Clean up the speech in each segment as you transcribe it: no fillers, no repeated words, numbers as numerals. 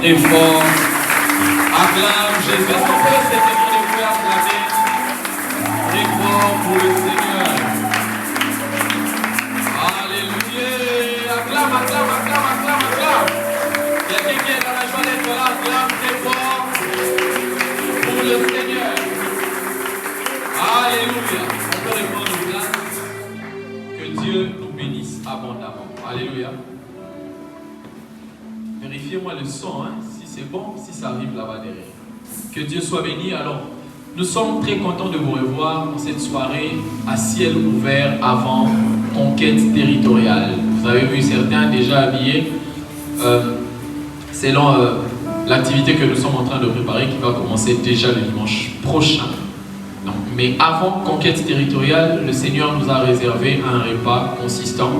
Très fort. Acclame Jésus. Est-ce qu'on peut s'éteindre les feux acclamer très fort pour le Seigneur? Alléluia. Acclame, acclame, acclame, acclame, acclame. Quelqu'un qui est dans la joie d'être là, acclame très fort pour le Seigneur. Alléluia. On peut répondre au place. Que Dieu nous bénisse abondamment. Alléluia. Vérifiez-moi le son, hein, si c'est bon, si ça arrive là-bas derrière. Que Dieu soit béni. Alors, nous sommes très contents de vous revoir pour cette soirée à ciel ouvert avant conquête territoriale. Vous avez vu certains déjà habillés selon l'activité que nous sommes en train de préparer qui va commencer déjà le dimanche prochain. Donc, mais avant Conquête territoriale, le Seigneur nous a réservé un repas consistant.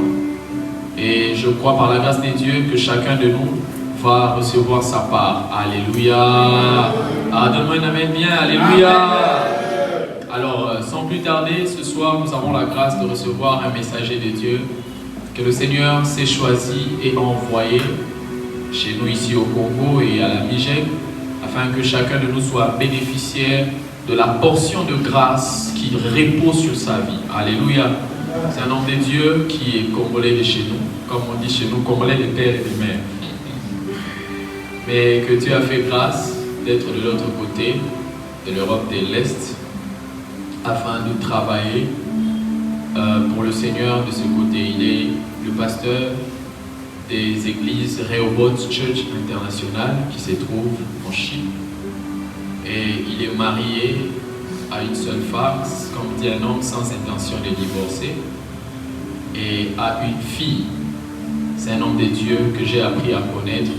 Et je crois par la grâce de Dieu que chacun de nous va recevoir sa part. Alléluia. Ah, donne-moi un amen bien. Alléluia. Alors, sans plus tarder, ce soir, nous avons la grâce de recevoir un messager de Dieu que le Seigneur s'est choisi et envoyé chez nous ici au Congo et à la Mijek, afin que chacun de nous soit bénéficiaire de la portion de grâce qui repose sur sa vie. Alléluia. C'est un homme de Dieu qui est congolais de chez nous, comme on dit chez nous, congolais de père et de mère. Mais que Dieu a fait grâce d'être de l'autre côté de l'Europe de l'Est, afin de travailler pour le Seigneur de ce côté. Il est le pasteur des églises Rehoboth Church International qui se trouve en Chine. Et il est marié à une seule femme, comme dit un homme sans intention de divorcer, et a une fille. C'est un homme de Dieu que j'ai appris à connaître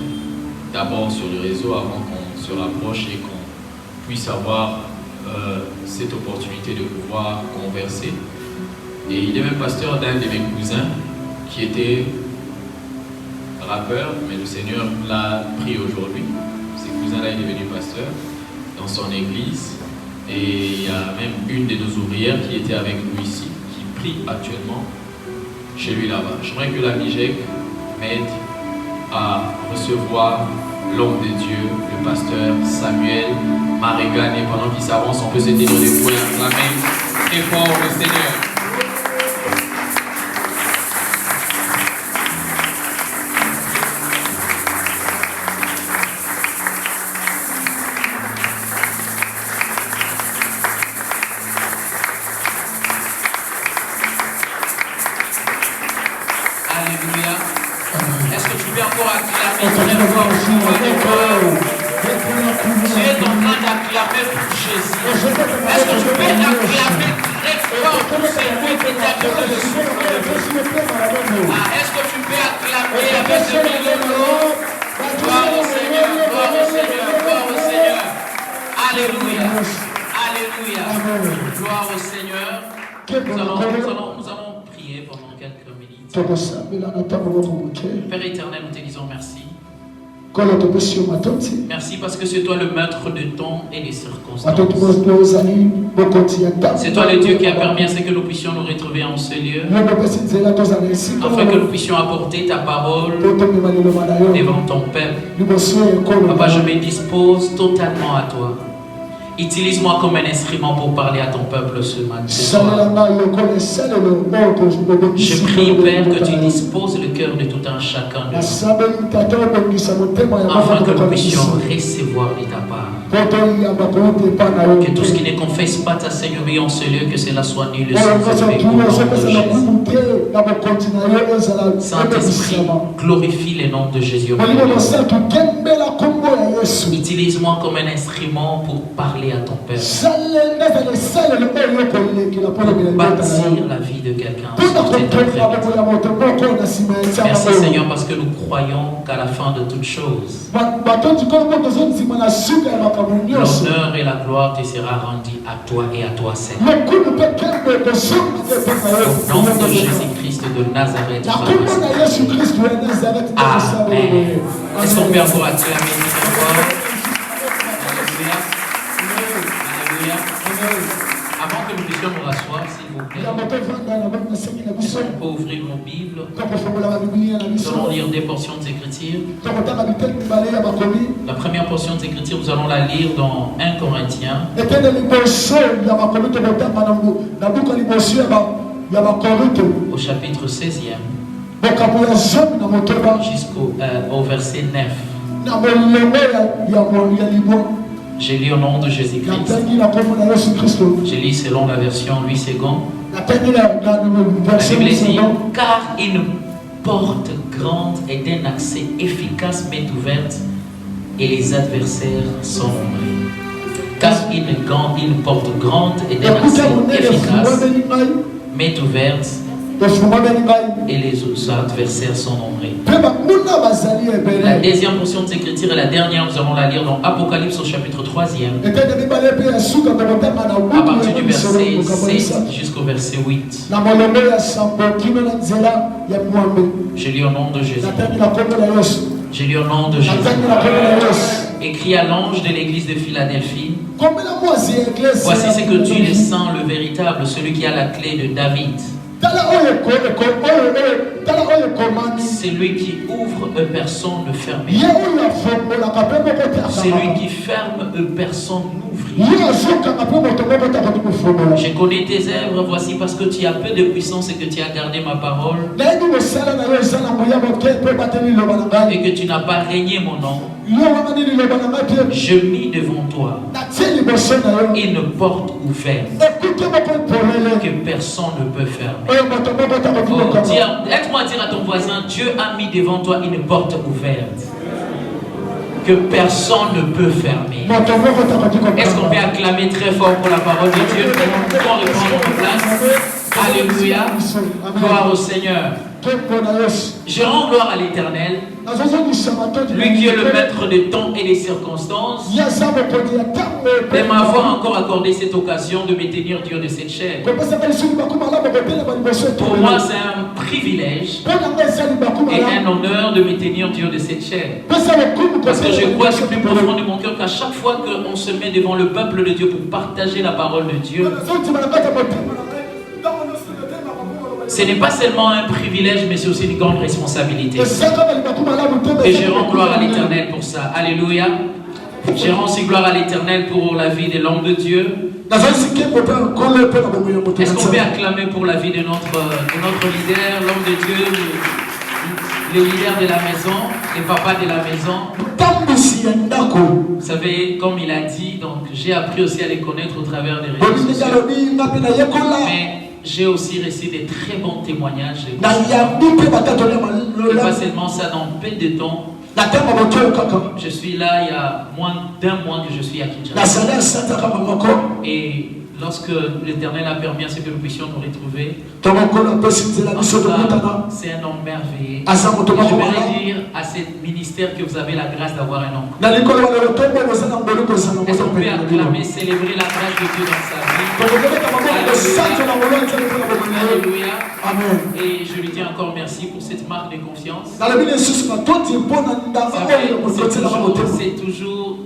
d'abord sur le réseau avant qu'on se rapproche et qu'on puisse avoir cette opportunité de pouvoir converser. Et il est même pasteur d'un de mes cousins qui était rappeur, mais le Seigneur l'a pris aujourd'hui. Ce cousin-là est devenu pasteur dans son église. Et il y a même une de nos ouvrières qui était avec nous ici, qui prie actuellement chez lui là-bas. J'aimerais que la Mijek m'aide à recevoir l'homme de Dieu, le pasteur Samuel Maregan. Et pendant qu'il s'avance, on peut se tenir debout et acclamer très fort le Seigneur. Père éternel, nous te disons merci. Merci parce que c'est toi le maître de temps et des circonstances. C'est toi le Dieu qui a permis à ce que nous puissions nous retrouver en ce lieu, afin que nous puissions apporter ta parole devant ton peuple. Papa, je me dispose totalement à toi. Utilise-moi comme un instrument pour parler à ton peuple ce matin. Je prie, Père, que tu disposes le cœur de tout un chacun de nous, afin que nous puissions recevoir de ta part. Que tout ce qui ne confesse pas ta Seigneurie en ce lieu, que cela soit nul et sans effet au nom de Jésus. Saint-Esprit, glorifie le nom de Jésus. Utilise-moi comme un instrument pour parler à ton Père, pour bâtir la vie de quelqu'un. Merci Seigneur parce que nous croyons qu'à la fin de toutes choses, l'honneur et la gloire te sera rendue à toi et à toi seul. Au nom de Jésus-Christ de Nazareth. Amen. Est-ce qu'on peut encore acclamer encore? Avant que nous puissions nous rasseoir, s'il vous plaît, on peut ouvrir nos Bibles. Nous allons lire des portions d'Écriture. La première portion d'Écriture, nous allons la lire dans 1 Corinthiens. Au chapitre 16e. Jusqu'au verset 9. J'ai lu au nom de Jésus-Christ. J'ai lu selon la version 8 secondes. La Bible dit, car une porte grande et d'un accès efficace m'est ouverte et les adversaires sont nombreux. Car une porte grande et d'un accès efficace m'est ouverte et les autres adversaires sont nombreux. La deuxième portion de cette écriture et la dernière, nous allons la lire dans Apocalypse au chapitre 3e, à partir du verset 16 jusqu'au verset 8. Je lis au nom de Jésus. Je lis au nom de Jésus. Écrit à l'ange de l'église de Philadelphie: voici ce que dit le saint, le véritable, celui qui a la clé de David. C'est lui qui ouvre, personne ne ferme. C'est lui qui ferme, personne n'ouvre. Je connais tes œuvres, voici parce que tu as peu de puissance et que tu as gardé ma parole et que tu n'as pas régné mon nom. Je mis devant toi une porte ouverte que personne ne peut fermer. Laisse-moi dire à ton voisin: Dieu a mis devant toi une porte ouverte que personne ne peut fermer. Est-ce qu'on peut acclamer très fort pour la parole de Dieu? Nous pouvons reprendre notre place. Alléluia. Gloire au Seigneur. Je rends gloire à l'Éternel, lui qui est le maître des temps et des circonstances, de m'avoir encore accordé cette occasion de me tenir Dieu de cette chair. Pour moi, c'est un privilège et un honneur de me tenir Dieu de cette chair. Parce que je crois du plus profond de mon cœur qu'à chaque fois qu'on se met devant le peuple de Dieu pour partager la parole de Dieu, ce n'est pas seulement un privilège, mais c'est aussi une grande responsabilité. Et je rends gloire à l'Éternel pour ça. Alléluia. Je rends aussi gloire à l'Éternel pour la vie de l'homme de Dieu. Est-ce qu'on peut acclamer pour la vie de notre leader, l'homme de Dieu, le leader de la maison, le papa de la maison? Vous savez, comme il a dit, donc j'ai appris aussi à les connaître au travers des réseaux sociaux. Mais j'ai aussi reçu des très bons témoignages. Et pas seulement ça, dans peu de temps. Je suis là il y a moins d'un mois que je suis à Kinshasa. Et lorsque l'Éternel a permis à ce que nous puissions nous retrouver, c'est un homme merveilleux. Et je voudrais dire à ce ministère que vous avez la grâce d'avoir un homme. Est-ce qu'on peut acclamer, célébrer la grâce de Dieu dans sa vie? Alléluia. Amen. Et je lui dis encore merci pour cette marque de confiance. C'est toujours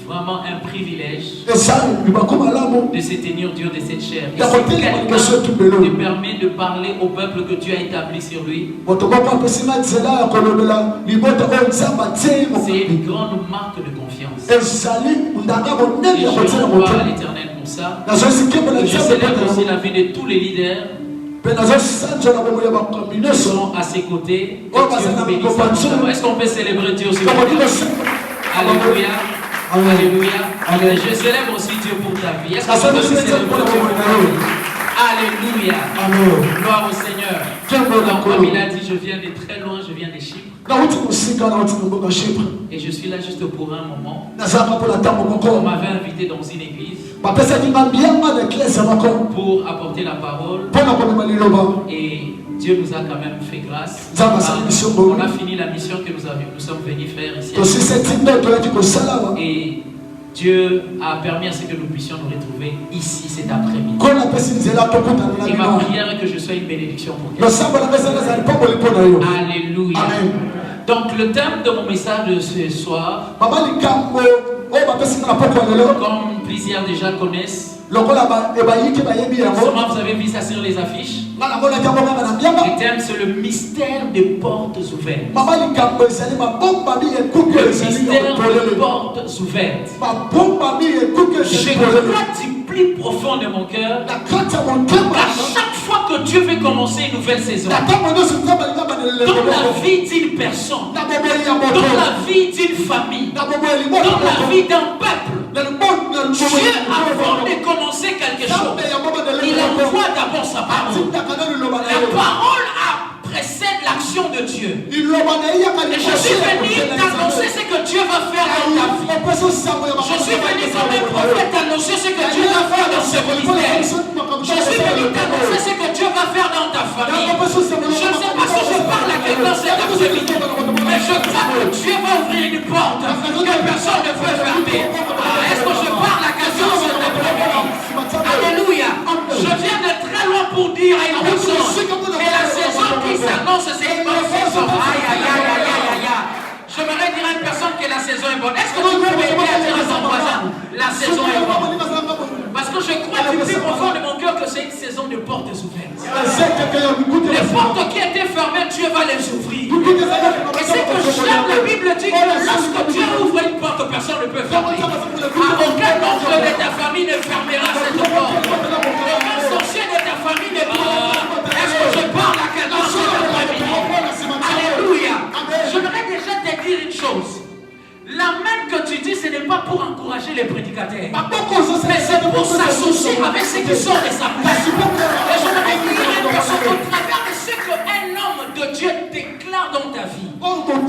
vraiment un privilège de se tenir Dieu de cette chair. Et si quelqu'un te permet de parler au peuple que Dieu a établi sur lui, c'est une grande marque de confiance. Et je rends gloire à l'Éternel pour ça. Je célèbre aussi la vie de tous les leaders qui sont à ses côtés. Est-ce qu'on peut célébrer Dieu aussi? Alléluia. Alléluia. Je célèbre aussi Dieu pour ta vie. Est-ce qu'on peut aussi célébrer Dieu pour ta vie? Alléluia. Gloire au Seigneur. Donc, comme il a dit, je viens de très loin, je viens de Chypre. Et je suis là juste pour un moment. On m'avait invité dans une église pour apporter la parole. Et Dieu nous a quand même fait grâce. On a fini la mission que nous sommes venus faire ici. Et Dieu a permis à ce que nous puissions nous retrouver ici cet après-midi. Et ma prière est que je sois une bénédiction pour quelqu'un. Alléluia. Amen. Donc le thème de mon message de ce soir, comme plusieurs déjà connaissent, sûrement vous avez vu ça sur les affiches. Le thème c'est le mystère des portes ouvertes. Le mystère des portes ouvertes. Je crois du plus profond de mon cœur qu'à chaque fois que Dieu veut commencer une nouvelle saison, dans la vie d'une personne, dans la vie d'une famille, dans la vie d'un peuple, Dieu, avant de commencer quelque chose, il envoie d'abord sa parole. La parole précède l'action de Dieu. Et je suis venu t'annoncer ce que Dieu va faire dans ta vie. Je suis venu comme un prophète t'annoncer ce que Dieu va faire dans ce ministère. Je suis venu t'annoncer ce que Dieu va va faire dans ta famille. Je ne sais pas si je parle à quelqu'un cet après-midi, mais je crois que Dieu va ouvrir une porte que personne ne peut fermer. Est-ce que je parle à quelqu'un cet après-midi? Alléluia. Je viens de très loin pour dire à une personne que la saison qui s'annonce, c'est une bonne saison. Aïe, aïe, aïe, aïe, aïe, aïe. J'aimerais dire à une personne que la saison est bonne. Est-ce que tu peux m'aider à dire à son voisin, la saison est bonne? Parce que je crois du plus profond de mon cœur que c'est une saison de portes ouvertes. Les portes qui étaient fermées, Dieu va les ouvrir. Et c'est que j'aime, la Bible dit que lorsque Dieu ouvre une porte, personne ne peut fermer. Aucun membre de ta famille ne fermera cette porte. Aucun sorcier de ta famille ne pourra. Est-ce que je parle à quelqu'un cet après-midi? Alléluia. J'aimerais déjà te dire une chose. L'amen que tu dis, ce n'est pas pour encourager les prédicateurs, mais c'est pour s'associer avec ceux qui sont de sa place. Et j'aimerais dire à une personne, au travers de ce qu'un homme de Dieu déclare dans ta vie,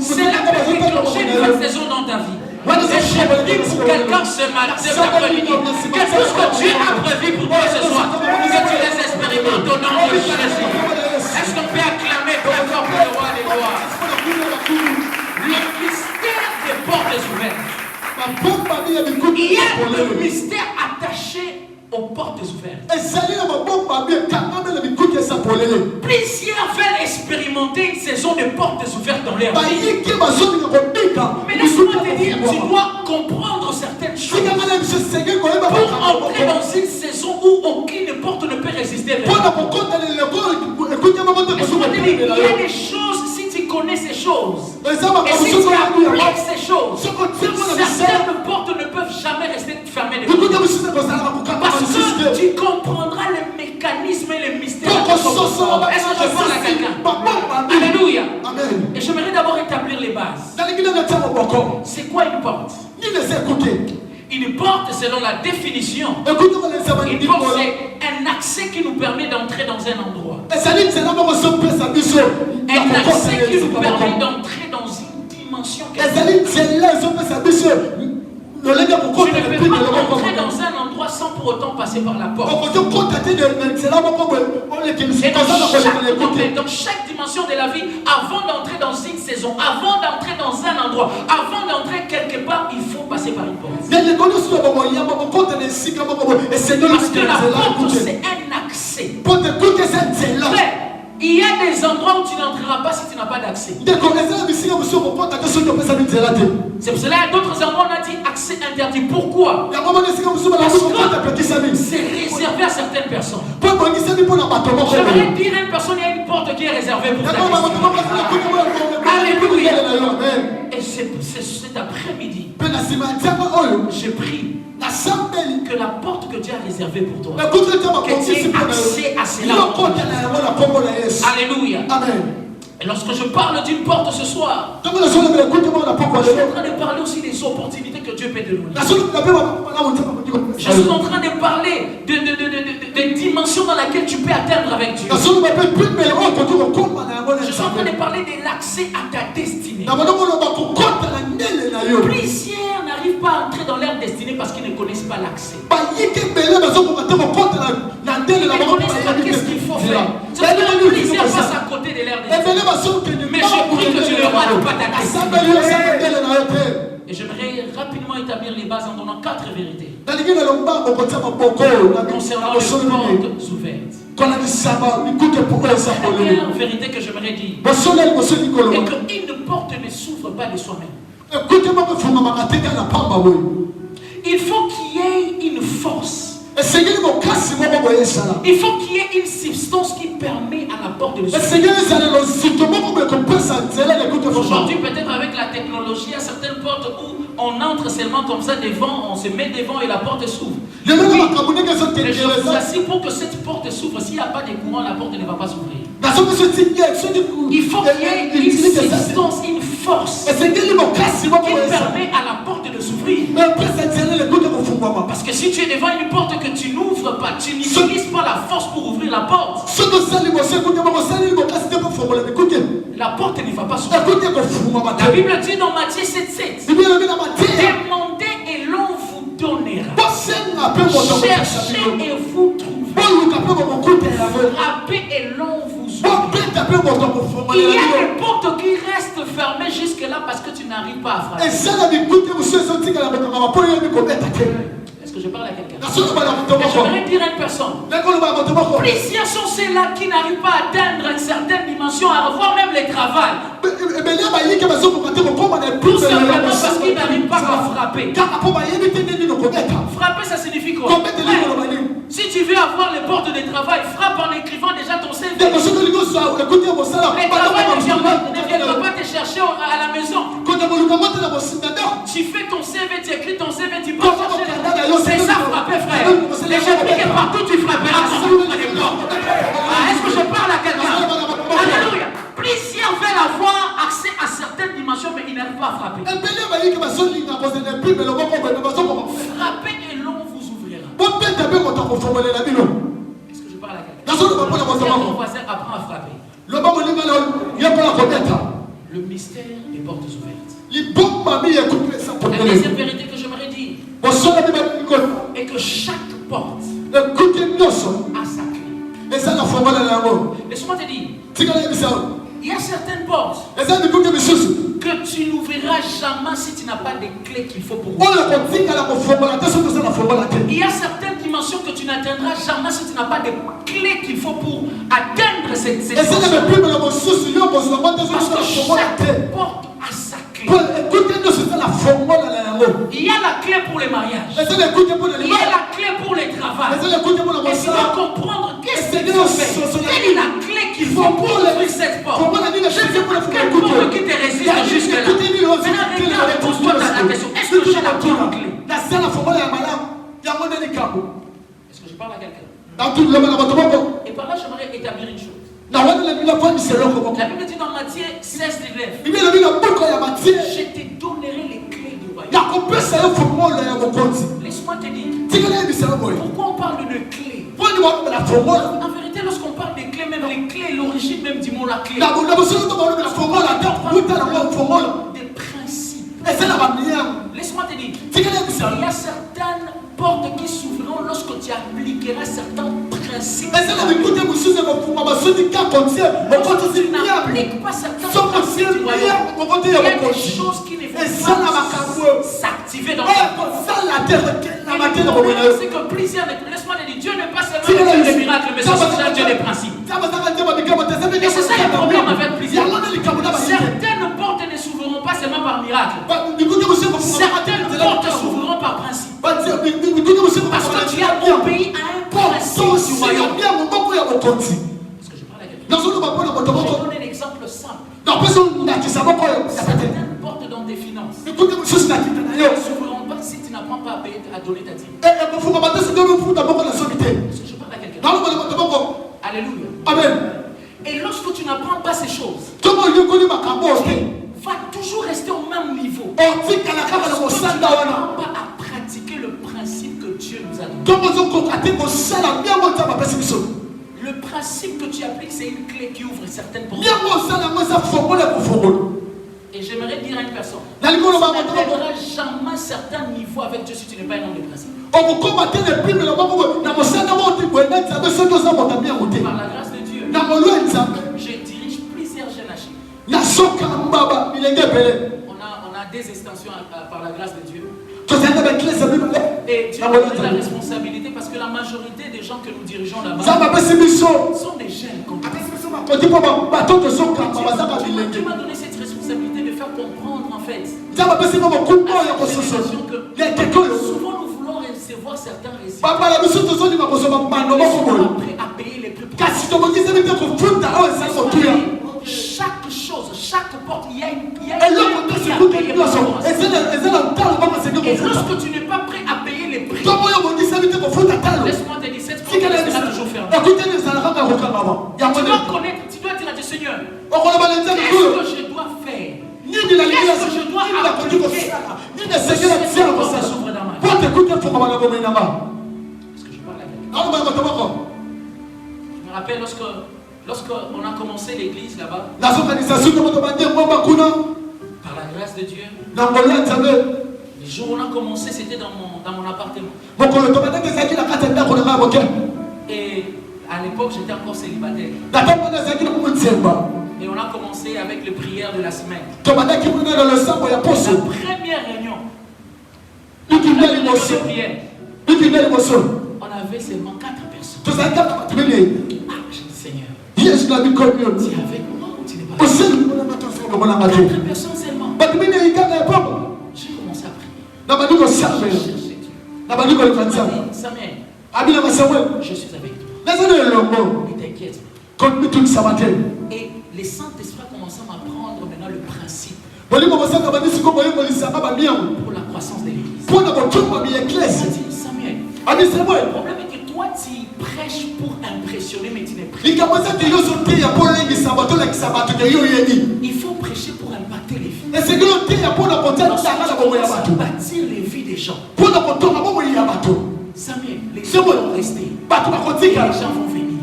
c'est là que déclencher une nouvelle saison dans ta vie. Et je prie pour quelqu'un ce matin, cet après-midi, que tout ce que Dieu a prévu pour toi ce soir, que tu les expérimentes au nom de Jésus. Est-ce qu'on peut acclamer très fort pour le roi des rois? Le mystère des portes ouvertes. Il y a le mystère attaché aux portes ouvertes. Plusieurs veulent expérimenter une saison de portes ouvertes dans leur vie. Mais laisse-moi te dire, tu dois comprendre certaines choses pour entrer dans une saison où aucune porte ne peut résister. Laisse-moi te dire, il y a des choses, si tu connais ces choses, et si tu appliques ces choses, certaines portes ne peuvent jamais rester fermées. Parce que tu comprendras le mécanisme et le mystère. Est-ce que je parle à quelqu'un? Alléluia. Et j'aimerais d'abord établir les bases. C'est quoi une porte? Une porte, selon la définition, une porte, c'est un accès qui nous permet d'entrer dans un endroit. Un accès qui nous permet d'entrer dans une dimension. Tu ne peux pas entrer dans un endroit sans pour autant passer par la porte. Et dans chaque dimension de la vie, avant d'entrer dans une saison, avant d'entrer dans un endroit, avant d'entrer quelque part, il faut passer par une porte. Parce que la porte, c'est un accès. Il y a des endroits où tu n'entreras pas si tu n'as pas d'accès. C'est pour cela qu'il y a d'autres endroits où on a dit accès interdit. Pourquoi? Parce que c'est réservé à certaines personnes. J'aimerais dire à une personne, il y a une porte qui est réservée pour ta destinée. Alléluia. Et cet après-midi, j'ai pris que la porte que Dieu a réservée pour toi, que tu aies accès à cela. Alléluia. Amen. Et lorsque je parle d'une porte ce soir, je suis en train de parler aussi des opportunités que Dieu peut te donner. Je suis en train de parler de dimensions dans lesquelles tu peux atteindre avec Dieu. Je suis en train de parler de l'accès à ta destinée. Plusieurs n'arrivent pas à entrer dans leur destinée parce qu'ils ne connaissent pas l'accès. Ils ne connaissent pas qu'est-ce qu'il faut faire. Plusieurs passent à côté de leur destinée. Mais je prie que tu ne rates pas ta destinée. Et j'aimerais rapidement établir les bases en donnant 4 vérités concernant les portes ouvertes. La première vérité que j'aimerais dire est qu'une porte ne s'ouvre pas de soi-même. Il faut qu'il y ait une force. Il faut qu'il y ait une substance qui permet à la porte de s'ouvrir. Aujourd'hui, peut-être avec la technologie, il y a certaines portes où on entre seulement comme ça devant, on se met devant et la porte s'ouvre. Mais je vous assure, pour que cette porte s'ouvre, s'il n'y a pas de courant, la porte ne va pas s'ouvrir. Il faut qu'il y ait une substance, une force qui permet à la porte de s'ouvrir. Parce que si tu es devant une porte que tu n'ouvres pas, tu n'utilises pas la force pour ouvrir la porte, la porte ne va pas s'ouvrir. La Bible dit dans Matthieu 7,7, demandez et l'on vous donnera. Cherchez et vous trouverez. Frappez et Il y a des portes qui restent fermées jusque-là parce que tu n'arrives pas à frapper. Est-ce que je parle à quelqu'un? J'aimerais dire à une personne. Plusieurs sont ceux-là qui n'arrivent pas à atteindre une certaine dimension, à revoir même les travails. Tout simplement parce qu'ils n'arrivent pas à frapper. Frapper, ça signifie quoi? Si tu veux avoir les portes de travail, frappe en écrivant déjà ton CV. Les travails ne viennent pas te chercher à la maison. Tu fais ton CV, tu écris ton CV, tu peux chercher. C'est ça frapper, frère. Et je prie que partout tu frapperas. Est-ce que je parle à quelqu'un? Alléluia. Plusieurs veulent avoir accès à certaines dimensions, mais ils n'arrivent pas à frapper. Frapper et l'on vous ouvrira. Est-ce que je parle à quelqu'un? Ton voisin apprend à frapper. Le mystère des portes ouvertes. La deuxième vérité que j'aimerais dire est que chaque porte a sa clé. Laisse-moi te dire, il y a certaines portes que tu n'ouvriras jamais si tu n'as pas de clés qu'il faut pour ouvrir. Il y a certaines dimensions que tu n'atteindras jamais si tu n'as pas de clés qu'il faut pour atteindre cette dimension. Parce que chaque porte a sa clé. Il y a la clé pour les mariages. Il y a la clé pour les travaux. Et tu dois comprendre qu'est-ce que tu fais. Quelle est la clé qu'il faut pour ouvrir cette porte. Je ne sais pas quelle porte qui te résiste jusque-là. Maintenant, regarde et pose-toi la question. Est-ce que j'ai la bonne clé? Est-ce que je parle à quelqu'un? Et par là, j'aimerais établir une chose. La Bible dit dans Matthieu 16, 19, je te donnerai les clés du royaume. Laisse-moi te dire, pourquoi on parle de clés? En vérité, lorsqu'on parle de clés, même les clés, l'origine même du mot la clé, des principes. Laisse-moi te dire, il y a certaines portes qui s'ouvriront lorsque tu appliqueras certains principes. Tu n'appliques pas certains principes du royaume. Il y a des choses qui ne vont pas s'activer dans ta vie. C'est que plusieurs, laisse-moi te dire, Dieu n'est pas seulement le Dieu des miracles, mais c'est aussi un Dieu des principes. Et c'est ça le problème avec plusieurs. Certaines portes ne s'ouvriront pas seulement par miracle. Certaines portes s'ouvriront par principe. Parce que tu as obéi à un principe du royaume. Est-ce que je parle à quelqu'un? Je vais donner un exemple simple. Certaines portes dans tes finances ne s'ouvriront pas si tu n'apprends pas à donner ta dîme. Est-ce que je parle à quelqu'un? Alléluia. Amen. Et lorsque tu n'apprends pas ces choses, tu vas toujours rester au même niveau. Tu n'apprends pas à pratiquer le principe que Dieu nous a donné. Le principe que tu appliques, c'est une clé qui ouvre certaines portes. Et j'aimerais dire à une personne, tu n'atteindras jamais certains niveaux avec Dieu si tu n'es pas un homme de principe. Par la grâce de Dieu, je dirige plusieurs jeunes à Chine. On a des extensions par la grâce de Dieu. Et Dieu a pris la responsabilité parce que la majorité des gens que nous dirigeons là-bas sont des jeunes comme toi. Dieu m'a donné cette responsabilité de faire comprendre en fait que souvent nous voulons recevoir certains résultats. Nous sommes pas prêts à payer les plus précieux. Chaque chose, chaque porte, il y a une prix à payer. Et lorsque tu n'es pas prêt à payer les prix, laisse-moi te dire, cette porte sera toujours fermée. Tu dois connaître, tu dois dire à Dieu, Seigneur, qu'est-ce que je dois faire? Qu'est-ce que je dois appliquer pour que cette porte s'ouvre dans ma vie? Est-ce que je parle à quelqu'un? Je me rappelle lorsqu'on a commencé l'église là-bas, par la grâce de Dieu, les jours où on a commencé, c'était dans mon appartement. Et à À l'époque, j'étais encore célibataire. Et on a commencé avec les prières de la semaine. La première réunion. On avait seulement 4 personnes. Ah, j'ai dit Seigneur, tu es avec moi ou tu n'es pas avec moi? 4 personnes seulement. J'ai commencé à prier. Samuel, je suis avec toi. Ne t'inquiète pas. Et les Saint-Esprit a commencé à m'apprendre maintenant le principe pour la croissance de l'Église. Samuel, le problème est que toi tu prêches pour impressionner, mais tu ne prêches pas. Il faut prêcher pour impacter les vies. Bâtir les vies des gens. Samuel, les gens vont rester. Et les gens vont venir.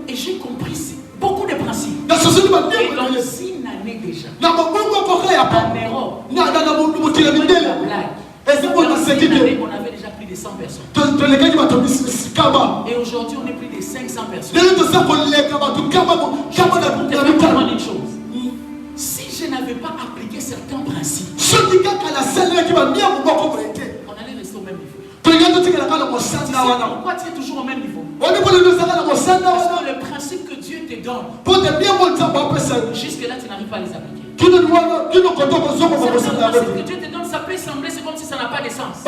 Et j'ai compris beaucoup de principes. Et dans une année déjà, en Europe, la blague. Dans une année, on avait déjà plus de 100 personnes. Et aujourd'hui, on est plus de 500 personnes. Je te comprendre une chose. Si je n'avais pas appliqué certains principes, on allait rester au même niveau. Pourquoi tu es toujours au même niveau? Parce que le principe que Dieu te donne, jusque-là, tu n'arrives pas à les appliquer. Certains principes que Dieu te donne, ça peut sembler, c'est comme si ça n'a pas de sens.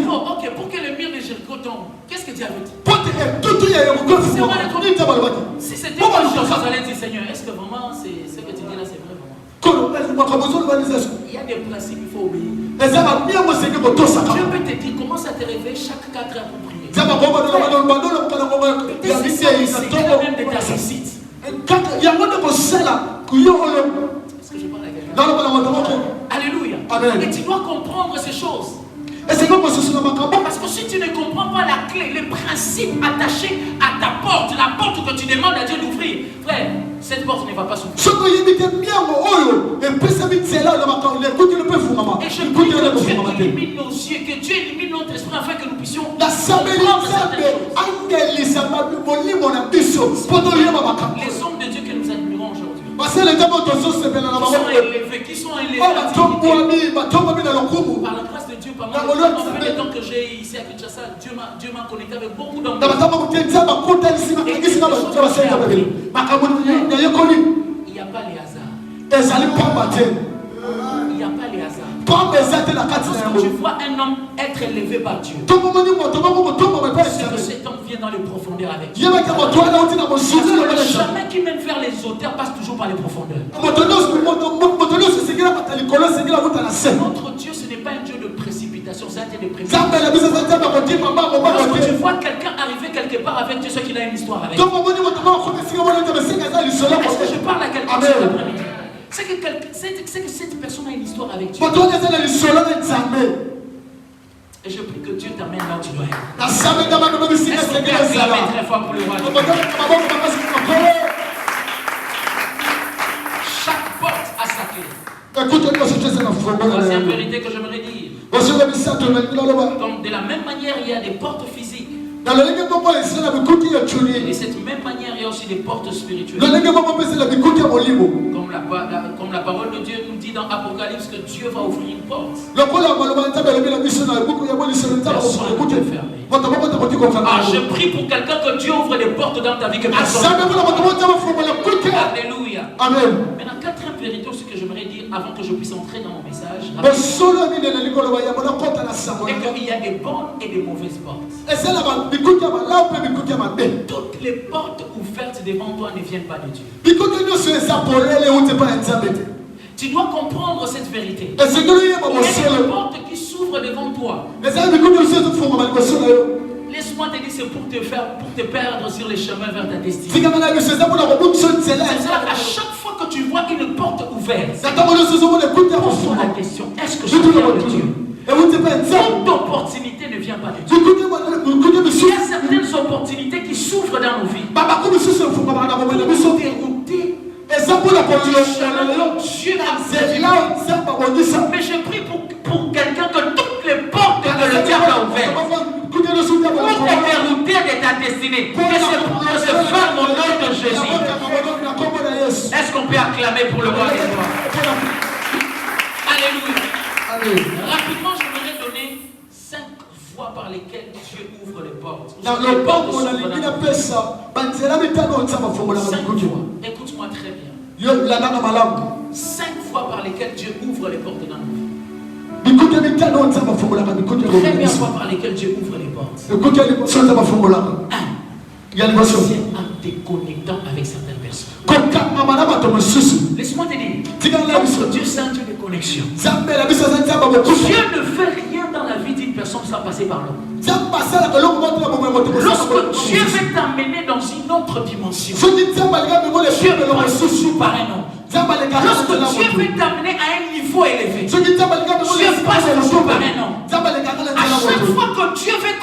Oh, ok, pour que le mur de Jéricho tombe, qu'est-ce que Dieu avait dit? Si c'était pas une chose, vous allez dire, Seigneur, est-ce que vraiment ce que tu dis là, c'est vrai vraiment? Il y a des principes qu'il faut obéir. Dieu peut te dire, commence à te réveiller chaque 4 heures pour prier. C'est même de ta réussite. Est-ce que je parle à quelqu'un? Alléluia. Et tu dois comprendre ces choses. Parce que si tu ne comprends pas la clé, les principes attachés à ta porte, la porte que tu demandes à Dieu d'ouvrir, frère, cette porte ne va pas s'ouvrir. Et je prie que Dieu illumine nos yeux, que Dieu illumine notre esprit afin que nous puissions comprendre certaines choses. Les hommes de Dieu que nous admirons aujourd'hui, qui sont élevés par la grâce de Dieu, par le temps que j'ai ici à Kinshasa, Dieu m'a connecté avec beaucoup d'hommes. Il n'y a pas les hasards. Il n'y a pas les hasards. Lorsque tu vois un homme être élevé par Dieu, c'est que cet homme vient dans les profondeurs avec Dieu. Le chemin qui mène vers les hauteurs passe toujours par les profondeurs. Notre Dieu, ce n'est pas un Dieu de précipitation, c'est un Dieu de précipitation. Lorsque tu vois quelqu'un arriver quelque part avec Dieu, c'est qu'il a une histoire avec Dieu. Est-ce que je parle à quelqu'un cet après-midi? C'est que cette personne a une histoire avec Dieu. Et je prie que Dieu t'amène là où tu dois être. Est-ce que tu as acclamé très fort pour le roi? Chaque porte a sa clé. C'est une vérité que j'aimerais dire. Donc de la même manière, il y a des portes physiques. Et de cette même manière, il y a aussi des portes spirituelles. Comme la parole de Dieu nous dit dans Apocalypse que Dieu va ouvrir une porte. Je prie pour quelqu'un que Dieu ouvre des portes dans ta vie que personne. Alléluia. Amen. Maintenant, quatrième vérité aussi que j'aimerais dire avant que je puisse entrer dans mon message. Et qu'il y a des bonnes et des mauvaises portes. Toutes les portes ouvertes devant toi ne viennent pas de Dieu. Tu dois comprendre cette vérité. Il y a des portes qui s'ouvrent devant toi. Laisse-moi te dire, c'est pour te perdre sur les chemins vers ta destinée. C'est ça qu'à chaque fois que tu vois une porte ouverte, pose-toi la question, est-ce que je viens de Dieu? Toute opportunité ne vient pas de Dieu. Il y a certaines opportunités qui s'ouvrent dans nos vies. Pour dérouter Dieu a prévu. Mais je prie pour quelqu'un que toutes les portes que le diable a ouvertes pour te dérouter, ta destinée. Que se ferme au nom de Jésus. Est-ce qu'on peut acclamer pour le roi des rois? Alléluia. Rapidement, je voudrais donner 5 voies par lesquelles Dieu ouvre les portes. Écoute-moi très bien. 5 voies par lesquelles Dieu ouvre les portes dans nos vies. Première fois par lesquelles Dieu ouvre les portes. C'est en déconnectant avec certaines personnes. Laisse-moi te dire, notre Dieu c'est un Dieu de connexion. Dieu ne fait rien dans la vie d'une personne sans passer par l'homme. Lorsque Dieu veut t'amener dans une autre dimension, Dieu passe par un homme. Lorsque Dieu veut t'amener à un niveau élevé, Dieu passe toujours par un homme. À chaque fois que Dieu veut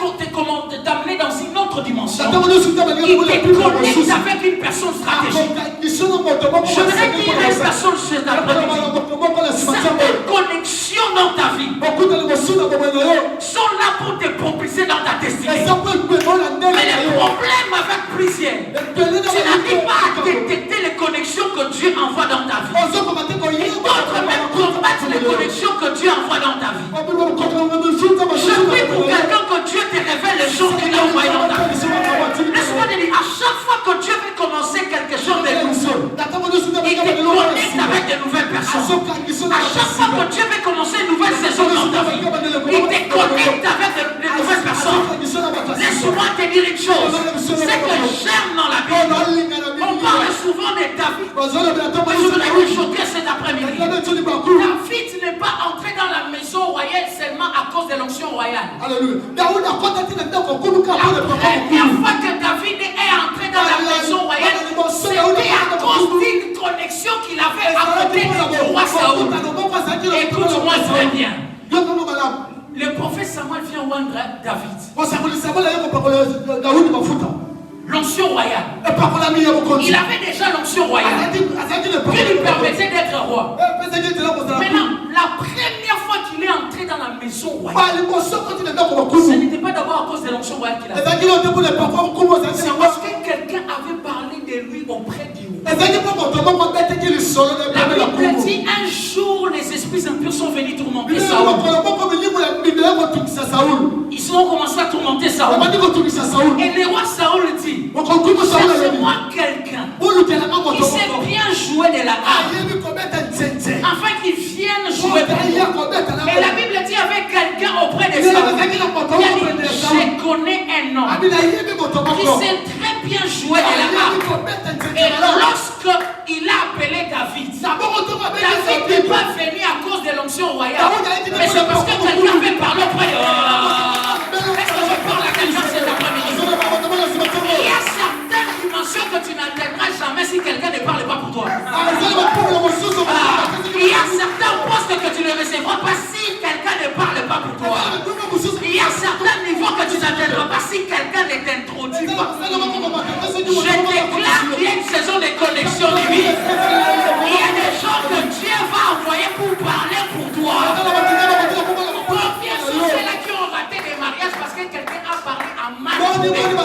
t'amener dans une autre dimension, il te connecte avec une personne stratégique. Je voudrais dire à une personne cet après-midi, certaines connexions dans ta vie sont là pour te propulser dans ta destinée. Mais le problème avec plusieurs, tu n'arrives pas à détecter les connexions que Dieu envoie dans ta vie. D'autres même combattent les connexions que Dieu envoie dans ta vie. Je prie pour quelqu'un que Dieu te révèle les choses qu'il a envoyées dans ta vie. Laisse-moi te dire, à chaque fois que Dieu veut commencer quelque chose de nouveau, il te connecte avec de nouvelles personnes. À chaque fois que Dieu veut commencer une nouvelle saison dans ta vie, il te connecte avec de nouvelles personnes. Laisse-moi te dire une chose, c'est que j'aime dans la Bible. On parle souvent de David. Mais je voudrais vous choquer cet après-midi. David n'est pas entré dans la maison royale seulement à cause de l'onction royale. La première fois que David est entré dans la maison royale, c'était à cause d'une connexion qu'il avait à côté du roi Saoul. Écoute-moi très bien. Le prophète Samuel vient oindre David. L'onction royale. Il avait déjà l'onction royale qui lui permettait d'être roi. Maintenant, la première fois qu'il est entré dans la maison royale, ce n'était pas d'abord à cause de l'onction royale qu'il avait. C'est parce que quelqu'un avait parlé de lui auprès du roi. La Bible dit un jour les esprits impurs sont venus tourmenter Saoul. Ils ont commencé à tourmenter Saoul. Et le roi Saoul dit, cherchez-moi quelqu'un qui sait bien jouer de la harpe, afin qu'il vienne jouer pour moi. Et la Bible dit avec quelqu'un auprès de Saoul, il a dit, je connais un homme qui sait très bien jouer de la harpe. Et lorsqu'il a appelé David, David n'est pas venu à cause de l'onction royale, mais c'est parce que quelqu'un avait parlé auprès de lui. Est-ce que je parle à quelqu'un cet après-midi? Il y a certaines dimensions que tu n'atteindras jamais si quelqu'un ne parle pas pour toi. Il y a certains postes que tu ne recevras pas si quelqu'un ne parle pas pour toi. Il y a certains niveaux que tu n'atteindras pas si quelqu'un ne t'introduit pas. Je déclare qu'il y a une saison de connexion divine. Il y a des gens que Dieu va envoyer pour parler pour toi. Combien sont ceux-là qui ont raté des mariages parce que quelqu'un a parlé à mal? Quelqu'un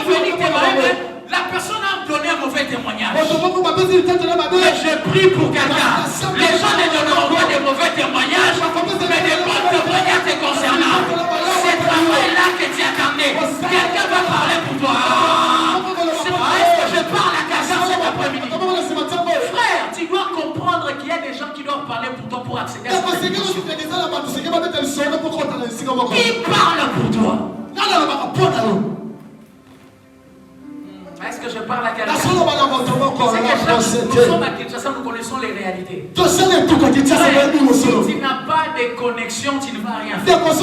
venu témoigner, la personne a donné un mauvais témoignage. Mais je prie pour quelqu'un. Les gens ne donneront pas de mauvais témoignages, mais des bons témoignages te concernant. C'est travail-là que tu as amené. Quelqu'un va parler pour toi. Est-ce que je parle à quelqu'un cet après-midi? Frère, tu dois comprendre qu'il y a des gens qui doivent parler pour toi pour accéder à cette dimension. Qui parle pour toi? Est-ce que je parle à quelqu'un? C'est que nous sommes à Kinshasa, nous connaissons les réalités. Si tu n'as pas de connexion, tu ne vas rien faire. Tu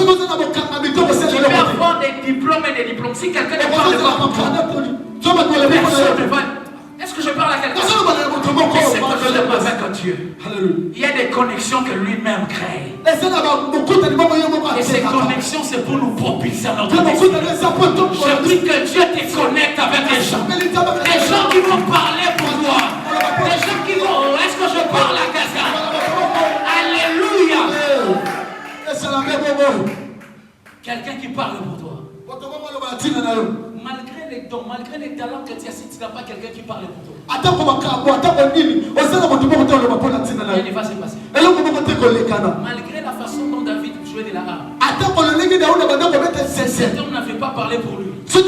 peux avoir des diplômes et des diplômes. Si quelqu'un ne parle pas pour toi, personne ne va. Est-ce que je parle à quelqu'un? C'est que je l'aime avec Dieu. Il y a des connexions que lui-même crée. Et ces connexions, c'est pour nous propulser à notre destinée. Je prie que Dieu te connecte avec les gens. Les gens qui vont parler pour toi. Les gens qui vont. Est-ce que je parle à quelqu'un? Alléluia. Quelqu'un qui parle pour toi. Malgré les dons, malgré les talents que tu as, si tu n'as pas quelqu'un qui parle pour toi, rien ne va se passer. Malgré la façon dont David jouait de la harpe, cet homme n'avait pas parlé pour lui. Rien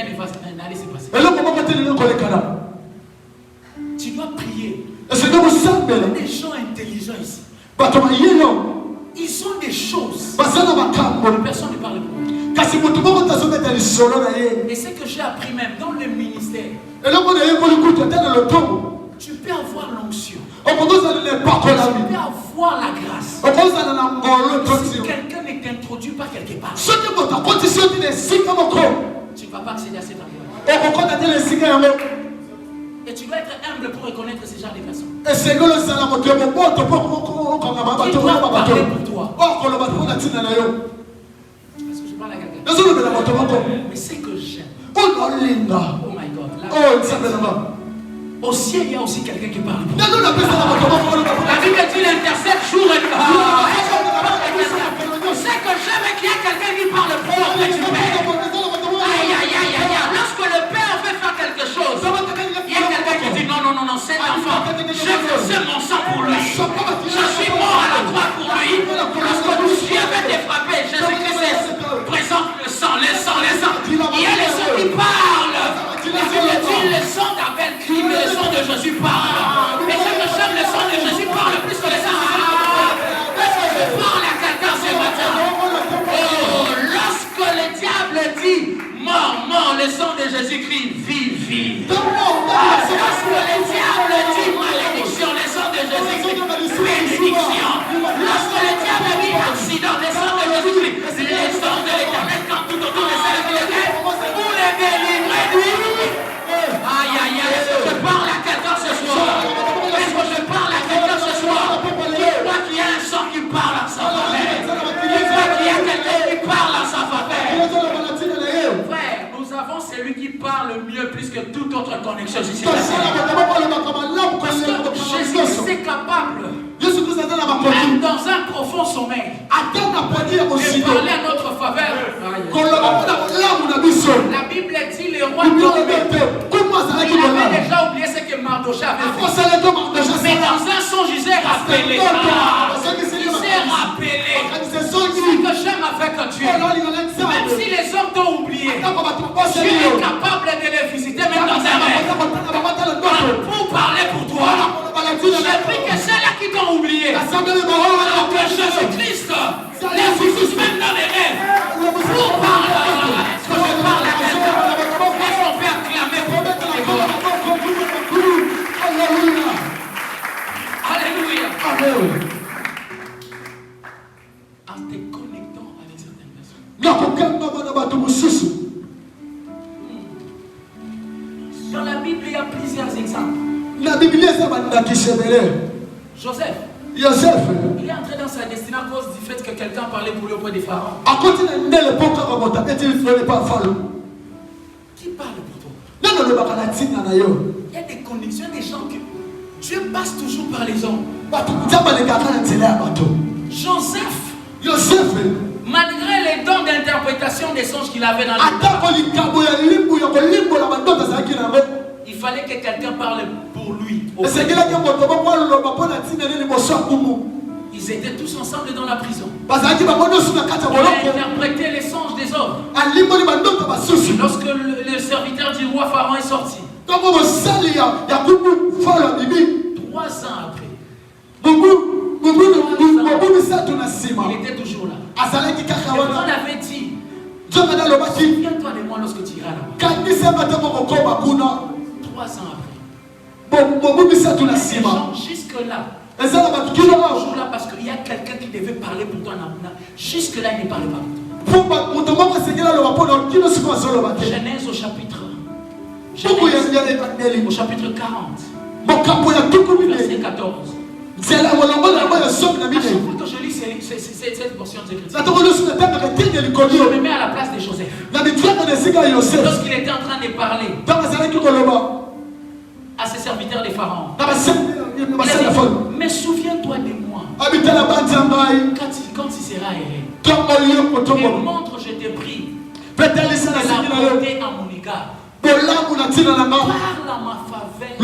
ne va se passer. Tu dois prier. Les gens intelligents ici, ils ont des choses. Personne ne parle pour eux. Et ce que j'ai appris même dans le ministère, tu peux avoir l'onction, tu peux avoir la grâce. Si quelqu'un ne t'introduit pas quelque part, tu ne vas pas accéder à cet endroit. Et tu dois être humble pour reconnaître ce genre de personnes. Qui doit parler pour toi. Est-ce que je parle à quelqu'un? Mais ce que j'aime, oh my God, là, au ciel il y a aussi quelqu'un qui parle pour toi. La Bible dit l'intercède jour et nuit. Ce que j'aime, c'est qu'il y a quelqu'un qui parle pour toi. Aïe, aïe, aïe, aïe. Lorsque le Père veut faire quelque chose, il y a quelqu'un qui dit non, cet enfant, j'ai versé mon sang pour lui. Je suis mort à la croix pour lui. Lorsque Dieu veut te frapper, Jésus-Christ présente le sang. Il y a les sons qui parlent. La Bible dit le sang d'Abel crie, mais le sang de Jésus parle. Et ce que j'aime, le sang de Jésus parle plus que le sang d'Abel. Est-ce que je parle à quelqu'un ce matin? Oh, lorsque le diable dit mort, le sang de Jésus crie vie. Lorsque le diable dit malédiction, le sang de Jésus crie bénédiction. Lorsque le diable dit accident, le sang de Jésus crie les sangs de l'Éternel quand tout autour de celle qui est pour les délivrer lui. Aïe, est-ce que je parle à quelqu'un ce soir? Est-ce que je parle à quelqu'un ce soir? Qui croit qu'il y a un sang qui parle à sa faveur? Qui croit qu'il y a quelqu'un qui parle à sa faveur? Frère, nous avons celui qui parle mieux plus que toute autre connexion ici. Parce que Jésus est capable, même dans un profond sommeil, de parler à notre faveur. La Bible dit le roi tombé. Il avait déjà oublié ce que Mardochée avait fait. Mais dans un songe, il s'est rappelé. Il s'est rappelé. Ce que j'aime avec Dieu, même si les hommes t'ont oublié, Dieu est capable de les visiter même dans un rêve pour parler pour toi. J'ai pris que ceux-là qui t'ont oublié, alors que Jésus-Christ les visite même dans les rêves pour parler. Est-ce que je parle à quelqu'un? Est-ce qu'on peut acclamer pour les gars? Alléluia. En te connectant avec certaines personnes. Dans la Bible, il y a plusieurs exemples. Joseph, il est entré dans sa destinée à cause du fait que quelqu'un parlait pour lui auprès des pharaons. Qui parle pour toi? Il y a des connexions, des gens que Dieu passe toujours par les hommes. Joseph, malgré les dons d'interprétation des songes qu'il avait dans le il fallait que quelqu'un parle pour lui. Ils étaient tous ensemble dans la prison. On a interprété les songes des hommes. Lorsque le serviteur du roi Pharaon est sorti, 3 ans après, il était toujours là. Et on avait dit, souviens-toi de moi lorsque tu iras là-bas. 3 ans après. Les gens jusque-là, toujours là parce qu'il y a quelqu'un qui devait parler pour toi. Jusque-là, il ne parlait pas pour toi. Genèse au chapitre 40. Verset 14. À chaque fois que je lis cette portion d'écriture, je me mets à la place de Joseph. Lorsqu'il était en train de parler à ses serviteurs des pharaons, mais souviens-toi de moi. Quand montre si c'est rare. Et montre, je te prie, la beauté à mon égard. Parle à ma faveur.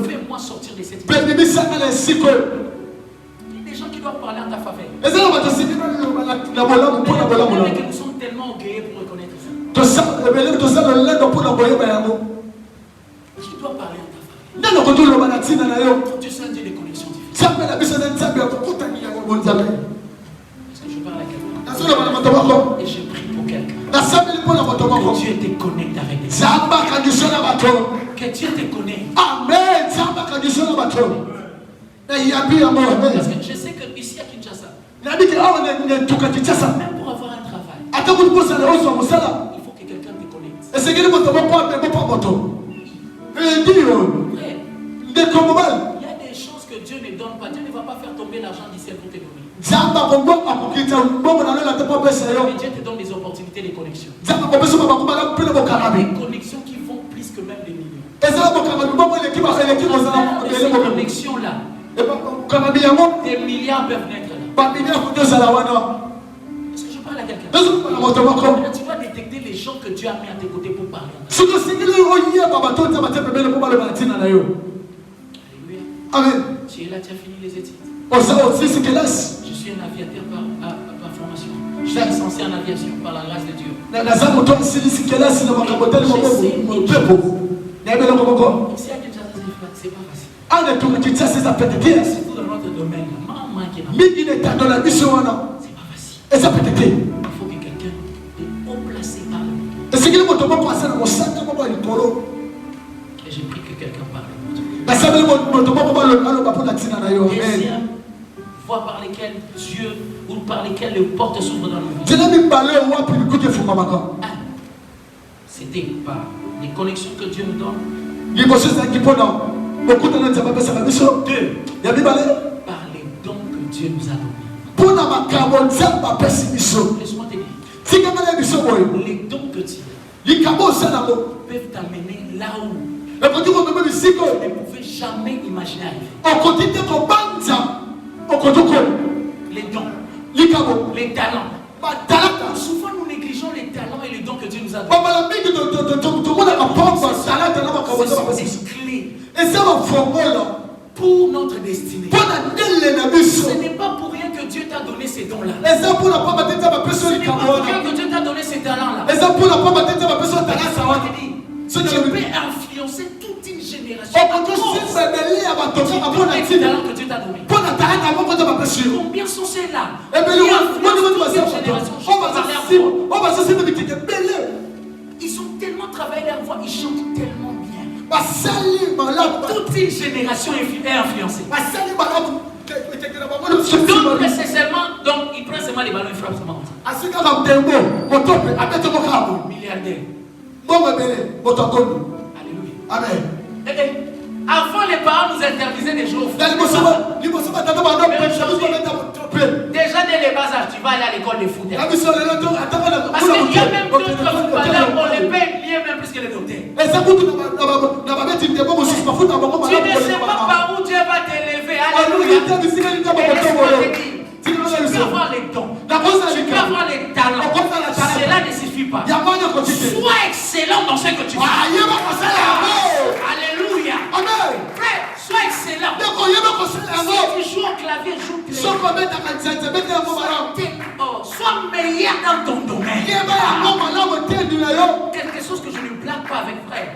Fais-moi sortir de cette vie. Il y a des gens qui doivent parler en ta faveur. Mais que nous sommes tellement orgueilleux pour reconnaître ça. Qui doit parler en ta faveur? Dieu c'est un Dieu de connexion difficile. Est-ce que je parle à quelqu'un? Et je prie pour quelqu'un. Que Dieu te connecte avec les gens. Que Dieu te connecte. Amen. Parce que je sais que ici à Kinshasa, même pour avoir un travail, il faut que quelqu'un te connecte. Il y a des choses que Dieu ne donne pas. Dieu ne va pas faire tomber l'argent du ciel pour te donner. Mais Dieu te donne des opportunités de connexion. Des connexions qui vont plus que même des millions. Ces connexions-là, des milliards peuvent naître là. Est-ce que je parle à quelqu'un? Tu dois détecter les gens que Dieu a mis à tes côtés pour parler. Alléluia. Amen. Tu es là, tu as fini les études. Je suis un aviateur par formation. Je suis licencié en aviation par la grâce de Dieu. Ici à Kinshasa, c'est pas facile. Surtout dans notre domaine, c'est pas facile. Il faut que quelqu'un est haut placé par le. Et j'ai pris que quelqu'un parle. Deuxième voie par lesquelles Dieu ou par lesquelles les portes s'ouvrent dans nos vies. C'était par les connexions que Dieu nous donne. 2. Par les dons que Dieu nous a donnés. Laisse-moi te dire. Les dons que Dieu peuvent t'amener là où tu ne pouvais jamais imaginer arriver. Les dons, les talents. Souvent nous négligeons les talents et les dons que Dieu nous a donnés. Ce sont des clés pour notre destinée. Ce n'est pas pour rien que Dieu t'a donné ces dons-là. Ce n'est pas pour rien que Dieu t'a donné ces talents-là. Tu peux influencer toute une génération. Tu talents que Dieu t'a donné. Combien sont ceux-là? Ils ont tellement travaillé leur voix, ils chantent tellement bien. Toute une génération est influencée. Donc il prend seulement les ballons et frappe seulement. Milliardaire. Alléluia. Amen. Avant, les parents nous interdisaient des jours. Déjà dès les bas âges, tu vas aller à l'école de foot. Parce qu'il y a même d'autres footballeurs, on les paye même plus que les docteurs. Tu ne sais pas par où Dieu va t'élever. Alléluia. Tu peux avoir les dons, tu peux avoir les talents. Cela ne suffit pas. Sois excellent dans ce que tu fais. Alléluia. Frère, sois excellent. Si tu joues au clavier, joue clavier. Sois meilleur dans ton domaine. Quelque chose que je ne blague pas avec frère.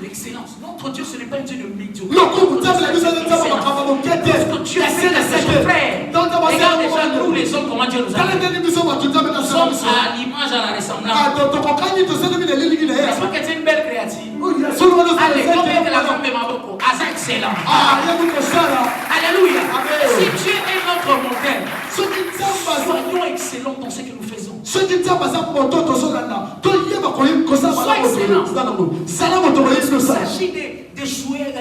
L'excellence. Notre Dieu, ce n'est pas un Dieu de médiocrité. Parce que tu as fait la sèche, frère. Regarde déjà nous les hommes, comment Dieu nous a fait. Nous sommes à l'image, à la ressemblance. Est-ce que tu es une belle créative? Allez, combien de la femme de Maboko? Asa excellent. Alléluia. Si Dieu est notre modèle, soyons excellents dans ce que nous faisons. Sois excellent. Il s'agit de jouer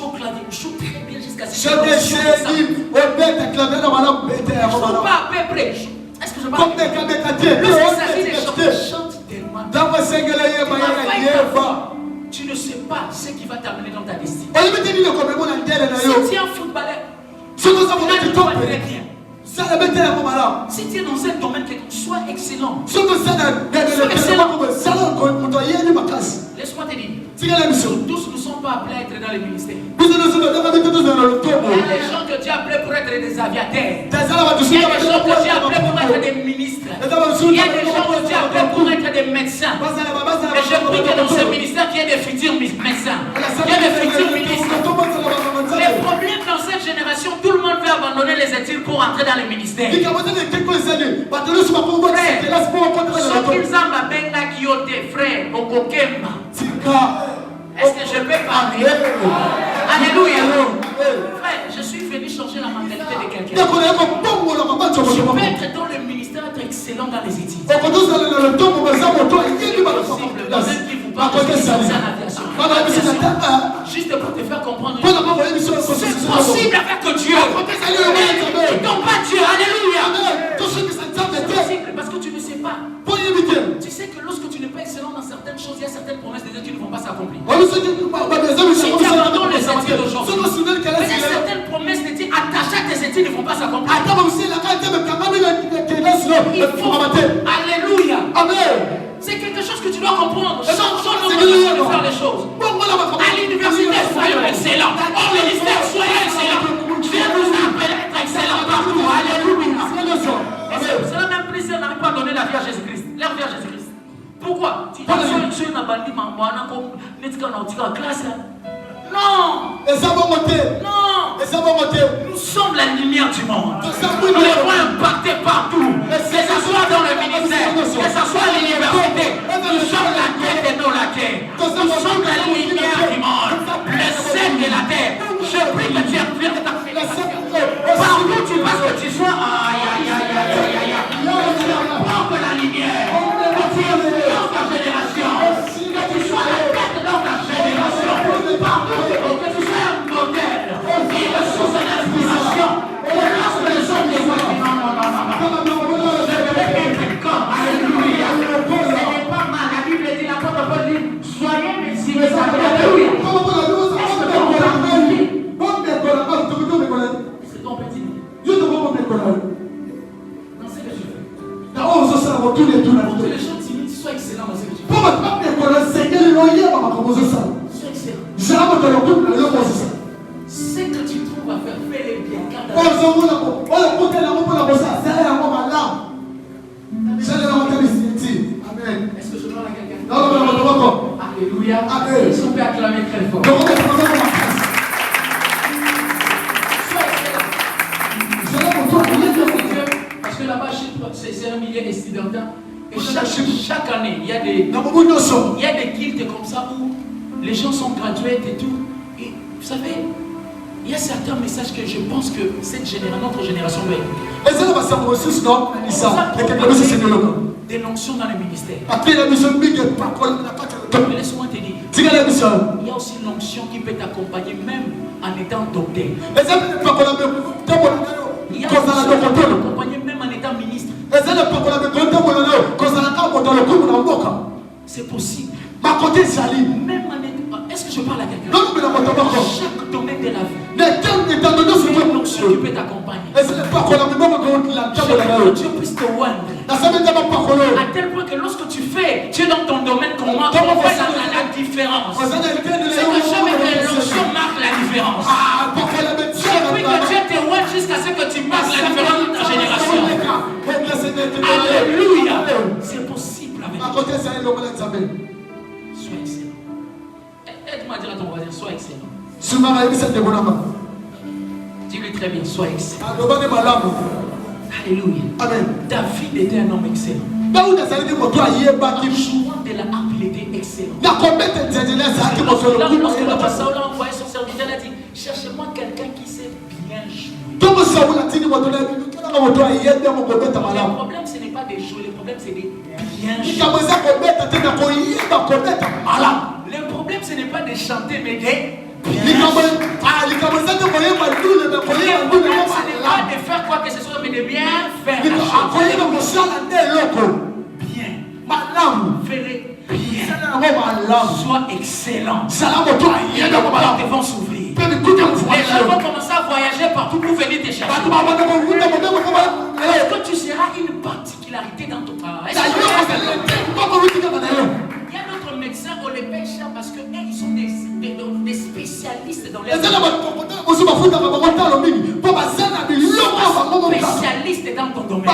au clavier. Joue très bien jusqu'à ce que je joue pas à peu près. Est-ce que je parle? Lorsqu'il s'agit des chants, chante tellement. Tu ne sais pas ce qui va t'amener dans ta destinée. Si tu es un footballeur, Si tu es dans un domaine quelconque, sois excellent. Laisse-moi te dire. Tous ne sont pas appelés à être dans les ministères. Il y a des gens que Dieu a appelés pour être des aviateurs. Il y a des gens que Dieu a appelés pour être des ministres. Il y a des gens que Dieu a appelés pour être des médecins. Et je prie que dans ce ministère, qu'il y ait des futurs médecins. Qu'il y ait des futurs ministres. Les problèmes dans cette génération, tout le monde veut abandonner les études pour entrer dans les ministères. Sauf qu'ils ont ma benga qui ont des frères au Kokemba. Est-ce que je peux parler? Alléluia. Frère, je suis venu changer la mentalité de quelqu'un. Tu peux être dans le ministère, être excellent dans les études. C'est possible. Dans un qui vous parle de l'aviation. Juste pour te faire comprendre. C'est possible avec Dieu. Tu tombes pas Dieu. Alléluia. C'est possible parce que tu ne sais pas. Tu sais que lorsque tu n'es pas excellent dans certaines choses, il y a certaines promesses de Dieu qui ne vont pas s'accomplir. Si tu abandonnes les études aujourd'hui, certaines promesses de Dieu attachées à tes études ne vont pas s'accomplir. Il faut. Alléluia. C'est quelque chose que tu dois comprendre. Changeons notre façon de faire les choses. À l'université, soyons excellents. Au ministère, soyons excellents. Dieu nous appelle à être excellents partout. Alléluia. C'est la même plaisir n'arrive pas à donner la vie à Jésus-Christ. Leur vie à Jésus-Christ. Pourquoi? Tu as une bandi mamana comme Netka Nautica classe. Non. Non. Nous sommes la lumière du monde. Nous devons impacter partout. Que ce soit dans le ministère, que ce soit à l'université. Nous sommes la terre de nos laquais. Nous sommes la lumière du monde. Le sel de la terre. Je prie que tu aies ta félicité. Partout tu passes que tu sois. Aïe, aïe, aïe, aïe, aïe, aïe. Porte la lumière. Que tu es dans ta génération. Que tu sois la tête dans ta génération. Partout que tu sois un modèle. Une source d'inspiration. Et lorsque les hommes les voient, alléluia. Ce n'est pas mal. La Bible dit, l'apôtre Paul dit, soyez messieurs. Alléluia. Est-ce que ton petit dans ce que tu fais? Les gens timides, sois excellent dans ce que tu fais. Sois excellent. Ce que tu trouves à faire, fais-le bien. Est-ce que je parle à quelqu'un? Alléluia. Est-ce qu'on peut acclamer très fort? Parce que là-bas, c'est un milieu estudiantin. Et chaque année, il y a des guildes comme ça où les gens sont gradués et tout. Et vous savez, il y a certains messages que je pense que notre génération va écouter. Des notions dans le ministère. Mais laisse-moi te dire, il y a aussi l'onction qui peut t'accompagner même en étant docteur. Il y a aussi t'accompagner même en étant ministre. C'est possible. Même en étant... Est-ce que je parle à quelqu'un? Chaque domaine de la vie, il y a une onction qui peut t'accompagner. Dieu puisse te oindre. À tel point que lorsque tu es dans ton domaine comme moi, tu vois la différence. C'est que jamais que l'onction marque la différence. Je prie que Dieu te oindre jusqu'à ce que tu marques la différence de ta génération. Alléluia. C'est possible avec Dieu. Sois excellent. Aide-moi à dire à ton voisin, sois excellent. Dis-lui très bien, sois excellent. Alléluia. Amen. David était un homme excellent. En jouant de la harpe, il était excellent. Lorsque le roi Saül a envoyé son serviteur, il a dit, cherchez-moi quelqu'un qui sait bien jouer. Le problème, ce n'est pas de jouer, le problème, c'est de bien jouer. Le problème, ce n'est pas de chanter, mais de bien jouer. Le problème, ce n'est pas de faire quoi que ce soit, mais de bien faire la chose. Bien. Fais-le bien. Sois excellent. Les portes vont s'ouvrir. Les gens vont commencer à voyager partout pour venir te chercher. spécialistes dans les spécialistes dans ton domaine.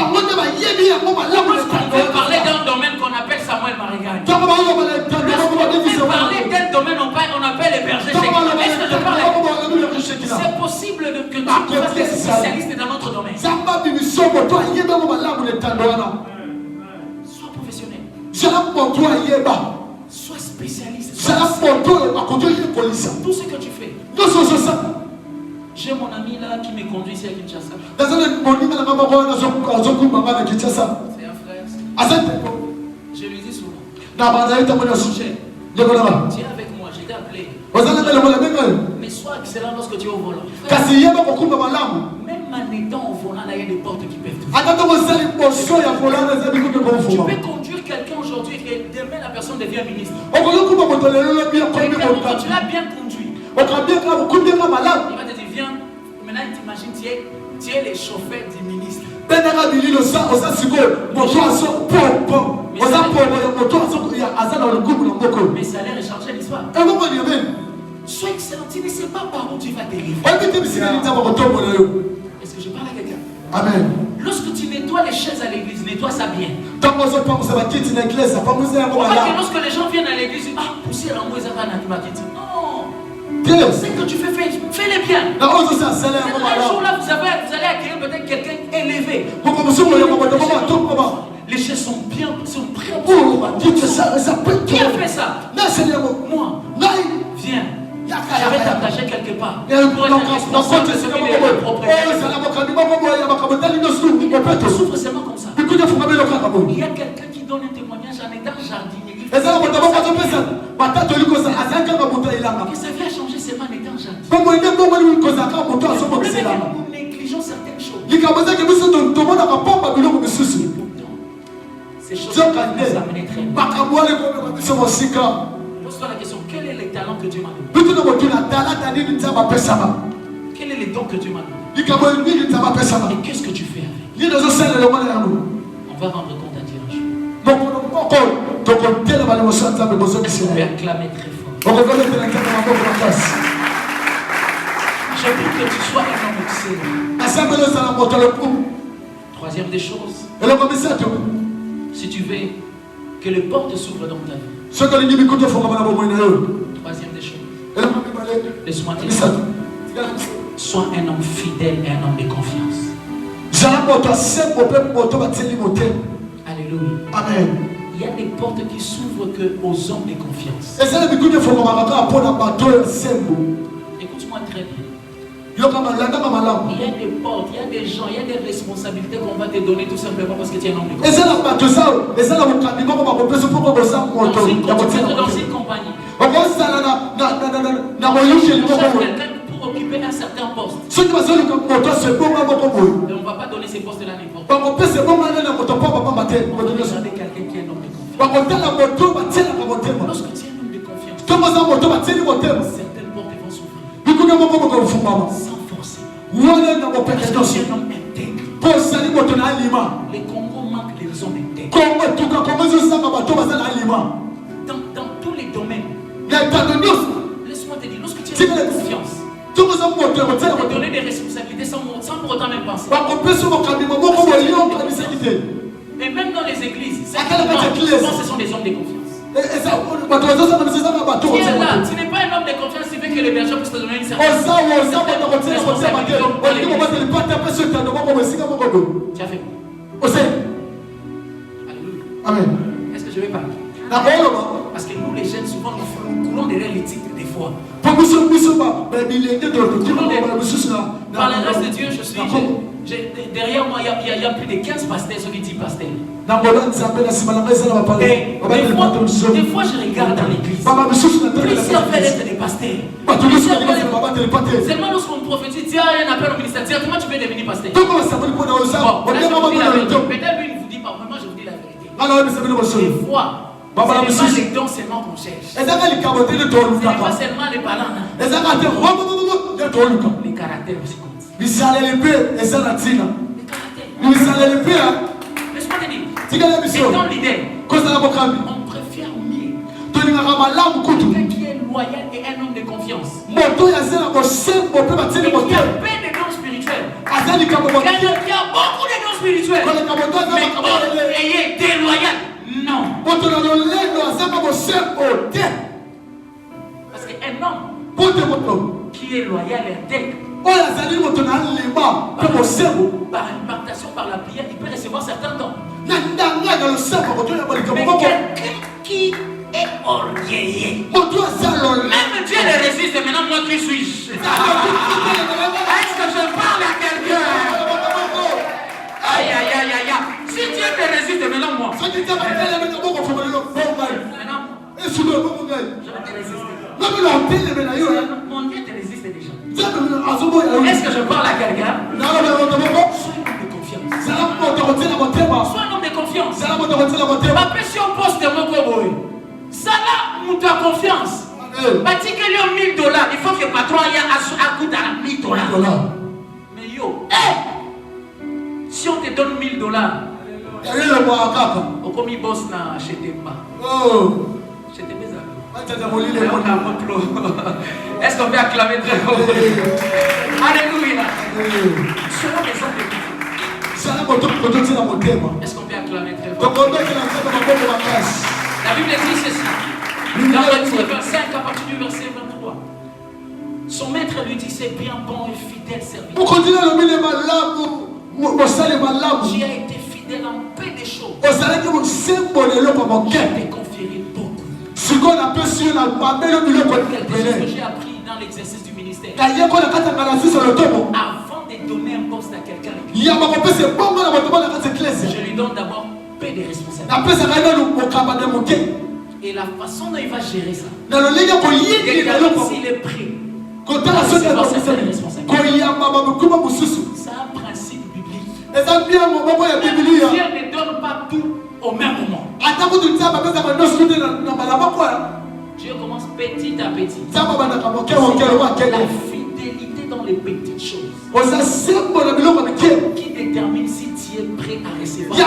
Lorsqu'on veut parler d'un domaine qu'on appelle Samuel Marigagne, lorsqu'on veut parler d'un domaine on appelle les bergers. Est-ce que je parle? C'est possible que tu fasses des spécialistes dans notre domaine. Sois professionnel. Sois spécialiste. Tout ce que tu fais. J'ai mon ami là qui me conduit ici à Kinshasa. C'est un frère. Je lui dis souvent. Tiens avec moi, je t'ai appelé. Mais sois excellent lorsque tu es au volant. Même en étant au volant, là, il y a des portes qui peuvent tu peux conduire quelqu'un aujourd'hui et demain la personne devient ministre. Quand tu l'as bien conduit, il va te dire viens, maintenant t'imagines, tu es le chauffeur du ministre. Mais ça a l'air de changer l'histoire. Sois excellent, tu ne sais pas par où tu vas dériver. Est-ce que je parle à quelqu'un? Amen. Lorsque tu nettoies les chaises à l'église, nettoie ça bien. Non. Lorsque les gens viennent à l'église, pousser la mouise à la matite. Non. Ce que tu fais, fais-le bien. Un jour là, vous allez accueillir peut-être quelqu'un élevé. Les chaises sont bien, sont prêtes. Qui a fait ça? Moi. Viens. Je vais t'attacher quelque part. Pour être responsable de ce qu'il est propriétaire. Tu souffres seulement comme ça. Il y a quelqu'un qui donne un témoignage en étant jardinier. Que sa vie a changé seulement en étant jardinier. Nous négligeons certaines choses. Ces choses nous amènent très loin. Pose-toi la question, quel est le talent que Dieu m'a donné? Quel est le don que Dieu m'a donné? Et qu'est-ce que tu fais avec? On va rendre compte à Dieu un jour. On va acclamer très fort. Je veux que tu sois un homme excellent. Troisième des choses, si tu veux que les portes s'ouvrent dans ta vie. Troisième des choses, laisse-moi te dire, sois un homme fidèle et un homme de confiance. Alléluia. Amen. Il y a des portes qui s'ouvrent que aux hommes de confiance. Écoute-moi très bien. Il y a des portes, il y a des gens, il y a des responsabilités qu'on va te donner tout simplement parce que tu es un homme de confiance. Dans une compagnie, on cherche quelqu'un pour occuper un certain poste. Et on ne va pas donner ces postes-là n'importe qui. On va donner quelqu'un qui est un homme de confiance. Lorsque tu es un homme de confiance, certaines portes vont s'ouvrir. Sans forcer. Parce que tu es un homme intègre. Les Congos manquent des hommes intègres. Dans tous les domaines. Laisse-moi te dire, lorsque tu es en confiance, tu peux donner des responsabilités sans pour autant même penser. Et même dans les églises, ce sont des hommes de confiance. Tu es là, tu n'es pas un homme de confiance, tu veux que les bergers puissent te donner une certaine responsabilité. Tu as fait quoi? Alléluia. Amen. Est-ce que je vais parler? Parce que nous les jeunes, souvent, nous coulons derrière les titres des fois. Par la grâce de Dieu, derrière moi, il y a plus de 15 pasteurs, ceux qui disent pasteurs. Des fois, je regarde dans l'église. Plusieurs veulent être des pasteurs. Seulement lorsqu'on prophétise, il y a un appel au ministère. Directement, tu peux devenir pasteur. Peut-être lui, il ne vous dit pas. Vraiment, je vous dis la vérité. Des fois, c'est pas les dons seulement qu'on cherche. Ce n'est pas seulement les parents. Les caractères aussi comptent. Les caractères. Laisse-moi te dire. Étant leader, on préfère mieux quelqu'un qui est loyal et un homme de confiance. Qui a paix des dons spirituels. Il y a beaucoup de dons spirituels. Mais ayez déloyal. Non. Parce qu'un homme qui est loyal et intègre, par l'impartation, par la prière, il peut recevoir certains dons. Mais quelqu'un qui est orgueilleux, même Dieu le résiste. Maintenant, moi qui suis-je? Est-ce que je parle à quelqu'un? Aïe, aïe, aïe, aïe, aïe. Si Dieu te résiste, maintenant moi. Maintenant, je vais te résister. Mon Dieu te résiste déjà. Est-ce que je parle à quelqu'un? Sois un homme de confiance. Sois un homme de confiance. Après, si on poste mon coboy, ça là, nous ta confiance. Bâti que lui $1000, il faut que le patron aille à coûter $1000. Mais yo, si on te donne $1000, au commis boss n'a acheté pas. Acheté mes amis. Est-ce qu'on peut acclamer très fort? Alléluia. Cela des hommes de confiance. Est-ce qu'on peut acclamer très fort? La Bible dit ceci. Dans le verset 5, à partir du verset 23. Son maître lui dit: c'est bien, bon et fidèle serviteur. Tu as été fidèle en peu de choses. Je t'ai conféré beaucoup. Quelque chose que j'ai appris dans l'exercice du ministère. Avant de donner un poste à quelqu'un, je lui donne d'abord peu de responsabilités. Et la façon dont il va gérer ça, s'il est prêt à recevoir certaines responsabilités. C'est un principe biblique. Dieu ne donne pas tout au même moment. Dieu commence petit à petit. La fidélité dans les petites choses qui détermine si tu es prêt à recevoir.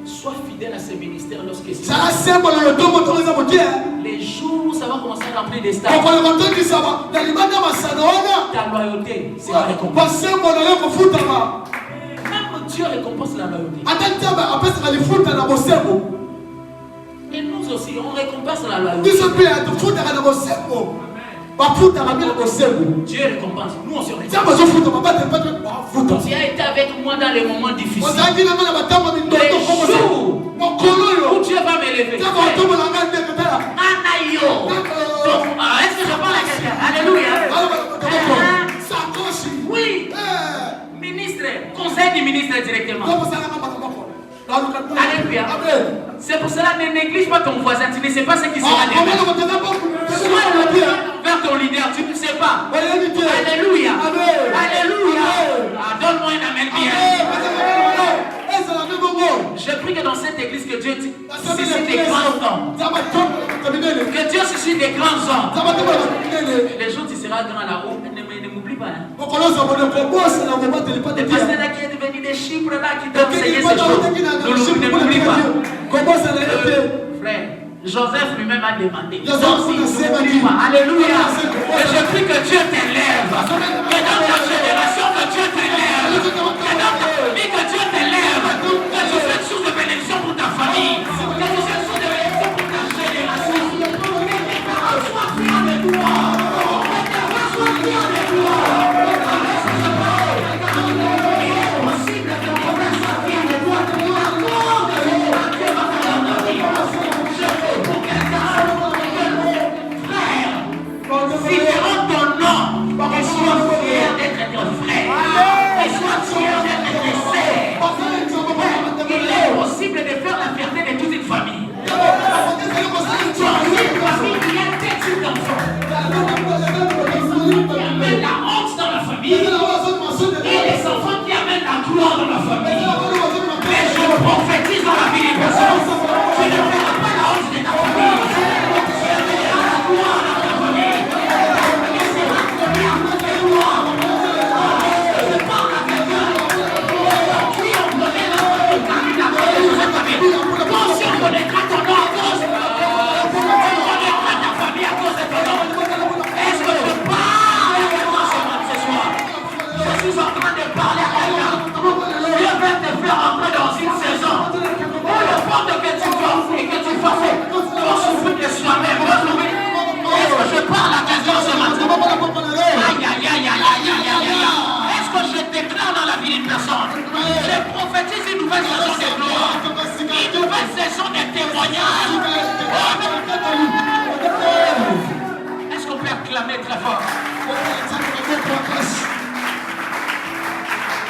Sois fidèle à ce ministère lorsque c'est les jours où ça va commencer à remplir des stars. Ta loyauté, c'est la récompense. Même Dieu récompense la loyauté. Et nous aussi, on récompense la loyauté. Dieu récompense. Nous on se récompense. Tu as été avec moi dans les moments difficiles. Les jours où Dieu va m'élever. Anaïo. Est-ce que je parle à quelqu'un? Alléluia. Oui. Ministre, conseil du ministre directement. Alléluia. C'est pour cela, ne néglige pas ton voisin. Tu ne sais pas ce qui sera demain. Sois vers ton leader, tu ne sais pas. Alléluia. Alléluia. Donne-moi un amen bien. Je prie que dans cette église que Dieu suscite des grands hommes. Que Dieu suscite des grands hommes. Les jours tu seras grand là-haut, ne m'oublie pas. Les pasteurs là qui est devenu des Chypre là qui t'ont enseigné ces choses. Ne m'oublie pas. Frère, Joseph lui-même a demandé. Alléluia. Et je prie que Dieu t'élève. Que dans ta génération, que Dieu t'élève. Que dans ta famille, que Dieu t'élève. Que tu sois source de bénédiction pour ta famille. Que tu sois source de bénédiction pour ta génération. Que tes parents soient fiers de toi. Que tes parents soient fiers de toi. Il est possible que ton frère soit fier de toi. Dieu va faire dans ta vie. Je prie pour quelqu'un. Frère, si tu rends ton nom, et sois fier d'être ton frère. Et sois fier d'être tes sœurs. Il est possible de faire la fierté de toute une famille. Dans une famille, il y a des types d'enfants. Qui amènent la honte dans la famille. Et les enfants qui amènent la gloire dans la famille. Mais je prophétise dans la vie des personnes. Tu ne verras pas la honte de ta famille. Tu amèneras la gloire dans ta famille. déclare la maison ce matin. Aïe, aïe, aïe, aïe, aïe, aïe, aïe, aïe. Est-ce que je déclare dans la vie d'une personne? Je prophétise une nouvelle saison de gloire, une nouvelle saison de témoignage. Est-ce qu'on peut acclamer très fort?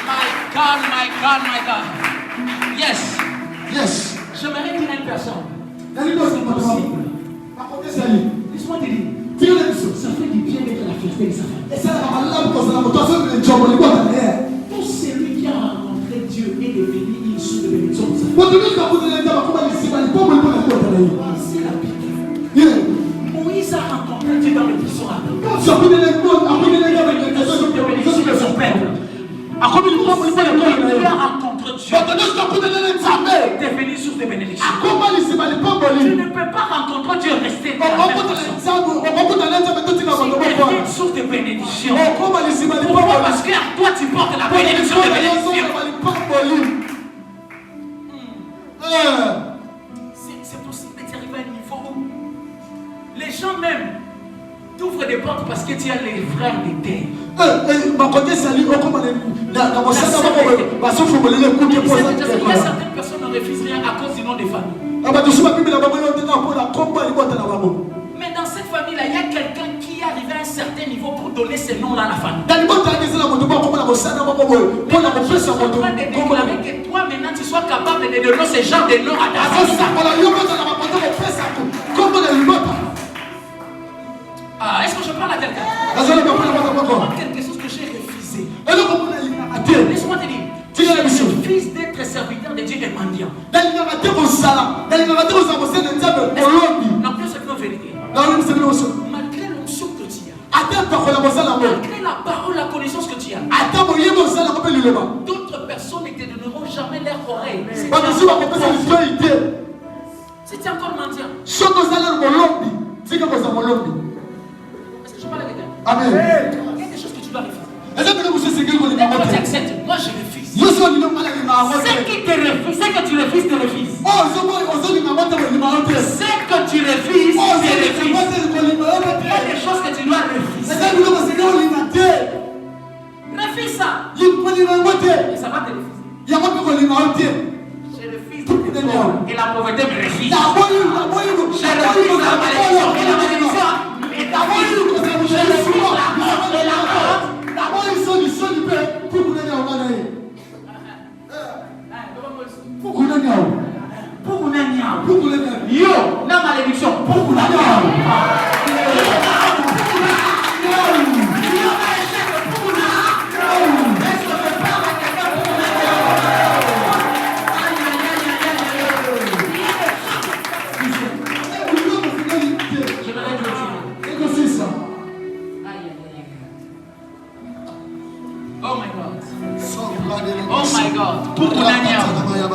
My God, my God, my God. Yes. Yes. J'aimerais dire à une personne. Laisse-moi te dire. Ça fait du bien d'être la fierté de sa famille. Tout celui qui a rencontré Dieu est devenu une source de bénédiction pour sa famille. C'est la Bible. Moïse a rencontré Dieu dans le buisson ardent. Il a son peuple. Dieu a rencontré Dieu. T'es venu source de bénédiction. Tu ne peux pas rencontrer Dieu et rester dans la même façon. Tu es une source de bénédiction. Pourquoi? Parce que toi tu portes la bénédiction de bénédiction. C'est possible d'y arriver à un niveau où les gens même t'ouvrent des portes parce que tu as les frères de terre. Il y a certaines personnes qui ne refusent rien à cause du nom des familles. Mais dans cette famille-là, il y a quelqu'un qui est arrivé à un certain niveau pour donner ce nom-là à la famille. Je suis en train de déclarer que toi maintenant tu sois capable de donner ce genre de nom à ta famille. Est-ce que je parle à quelqu'un? Quelque chose que j'ai refusé. Laisse-moi te dire. Je refuse d'être serviteur de Dieu et mendiant. Non, plus c'est une vérité. Malgré l'onction que tu as, malgré la parole, la connaissance que tu as, d'autres personnes ne te donneront jamais leur oreille. Si tu es encore mendiant. Est-ce que je parle à quelqu'un? Amen. Il y a des choses que tu dois refuser. Moi je refuse. Ce que tu refuses, te refuse. Ce que tu refuses, te refuse. Il y a des choses que tu dois refuser. Refuse ça. Et ça va te refuser. Je refuse et la pauvreté me refuse. Je refuse la malédiction et la malédiction. Je refuse la mort et la mort. Yo, la malédiction. Oh my God. Pour mon agnam.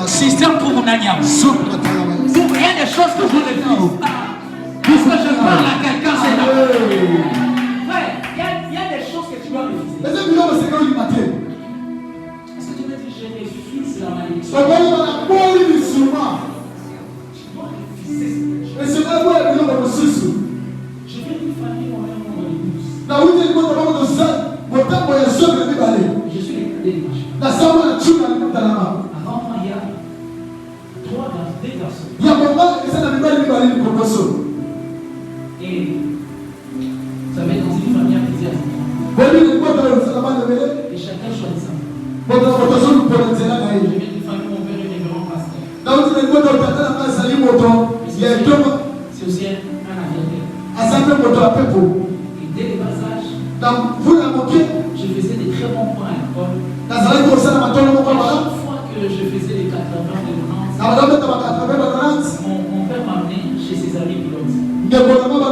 Système pour mon agnam. Il y a des choses que je refuse. Puisque je parle à quelqu'un, c'est là. Frère, il y a des choses que tu dois refuser. Est-ce que tu me dis, je refuse la malédiction? Tu dois refuser. Je viens d'une famille où on est un nombre de 12. Je suis le cadet des machines. Avant moi, il y a 2 garçons. Et ça va être dans une famille à plusieurs enfants. Et chacun choisit ça. Je viens d'une famille où mon père est révérend pasteur. C'est aussi un aviateur. Et dès le bas âge, je faisais des très bons points à l'école. Chaque fois que je faisais les 80 de 90, mon père m'amenait chez ses amis pilotes. Et quand on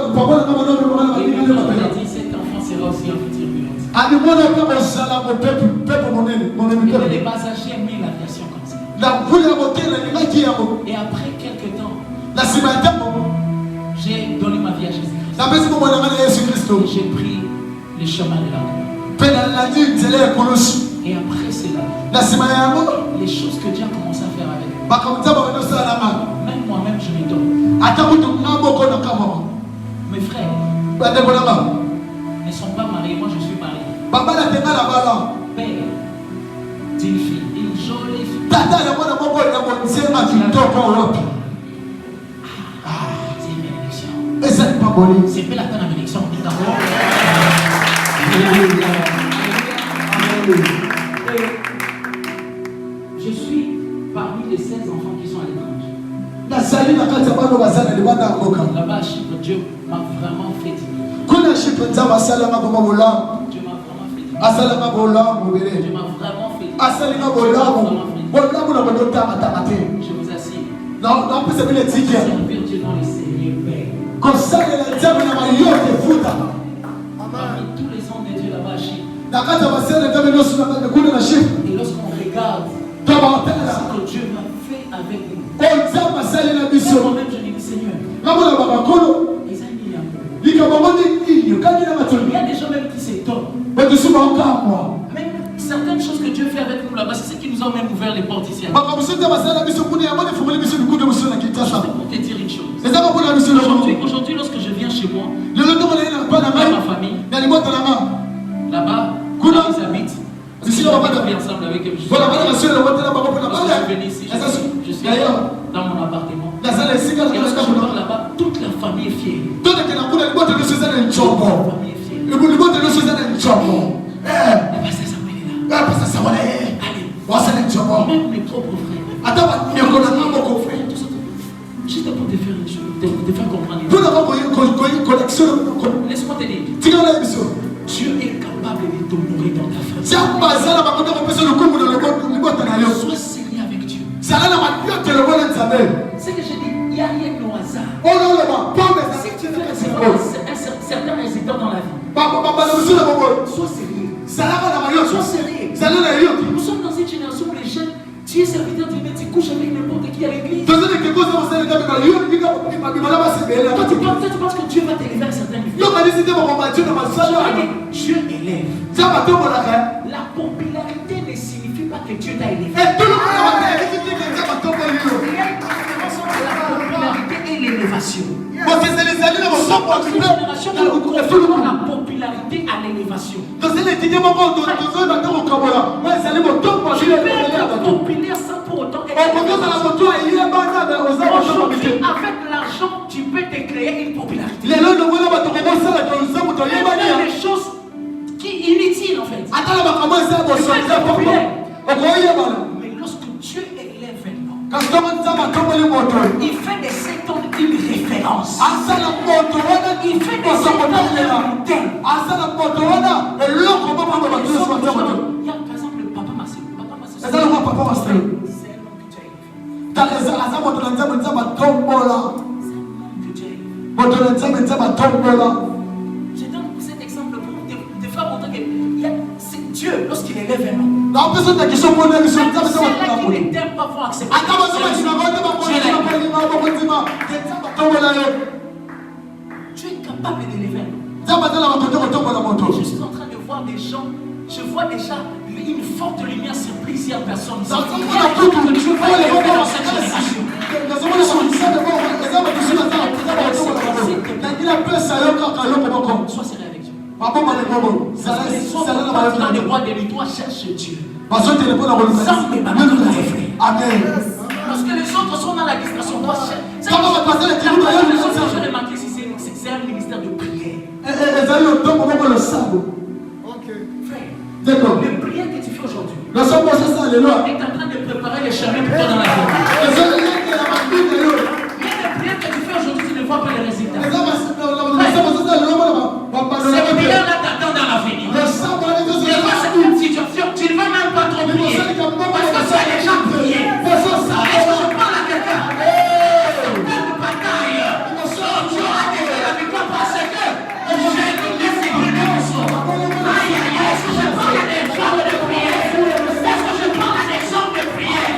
a dit, cet enfant sera aussi un futur pilote. Et dès le bas âge, j'ai aimé l'aviation comme ça. Et après quelques temps, j'ai donné ma vie à Jésus-Christ. J'ai pris le chemin de la croix. Et après cela, les choses que Dieu a commencé à faire avec moi, même moi-même je les donne. Mes frères, ne sont pas mariés. Moi, je suis marié. Père d'une fille, une jolie fille. C'est une bénédiction. C'est pas la peine de bénédiction. Je suis parmi les 16 enfants qui sont à l'étranger. Là-bas à Chypre, Dieu m'a vraiment fait du bien. Dieu m'a vraiment fait du bien. Dieu m'a vraiment fait du bien. Je vous assure. Servir Dieu dans les Seigneurs Père. Parmi tous les hommes de Dieu là-bas à Chypre. Et lorsqu'on regarde ce que Dieu m'a fait avec nous, moi-même je dis Seigneur, il y a des gens même qui s'étonnent. Même certaines choses que Dieu fait avec nous là-bas, c'est ce qui nous ont même ouvert les portes ici. Pour te dire une chose. Aujourd'hui, lorsque je viens chez moi, avec ma famille, là-bas, ils habitent. Parce que je vis ensemble avec eux. Je suis venu ici, je suis dans mon appartement. Et lorsque je pars là-bas, toute la famille est fière. Toute la famille est fière. Le pasteur Samuel est là. Allez, même mes propres frères. Juste pour te faire une chose, te faire comprendre. Laisse-moi te dire. Dieu est capable de t'honorer dans ta famille. Sois sérieux avec Dieu. C'est que j'ai dit, il n'y a rien au hasard. Si tu fais certains incidents dans la vie, sois sérieux. Sois sérieux. Nous sommes dans une génération où les jeunes, tu es serviteur Dieu, mais tu couches avec n'importe qui à l'église. Toi, tu penses que Dieu va t'élever à certains niveaux. Dieu élève. La popularité ne signifie pas que Dieu t'a élevé. Il y a une différence entre la popularité et l'élévation. La popularité à l'élévation. Tu peux être populaire sans pour autant être aujourd'hui, avec l'argent, tu peux te créer une popularité. Les choses qui inutiles en fait. Mais lorsque Dieu élève un homme, il fait de cet homme une référence. Il fait de cet homme un modèle. Il y a par exemple le papa Marcel. C'est l'homme que je donne cet exemple pour te faire montrer que c'est Dieu lorsqu'il élève un homme. C'est là qu'il ne t'aime pas pour accepter. Tu es capable d'élever un homme. Je suis en train de voir des gens, je vois déjà une forte lumière sur plusieurs personnes. Il y a tout que Dieu va élever dans cette génération. Sois sérieux avec Dieu. Dans les rois de lui, toi cherche Dieu. Amen. Lorsque les autres sont dans la distraction, toi cherche. Je vais remarquer si c'est un ministère de prière. Frère, les prières que tu fais aujourd'hui est en train de préparer les chemins pour toi dans la vie. Mais les prières que tu fais aujourd'hui, tu ne vois pas les résultats. Ces prières-là t'attendent dans l'avenir. Tu vois cette situation, tu ne vas même pas trop prier. Parce que tu as déjà prié. Est-ce que je parle à quelqu'un? Cette bataille, tu auras déjà la victoire parce que j'ai tout laissé brûler mon sang. Aïe, aïe, est-ce que je parle à des femmes de prière? Est-ce que je parle à des hommes de prière?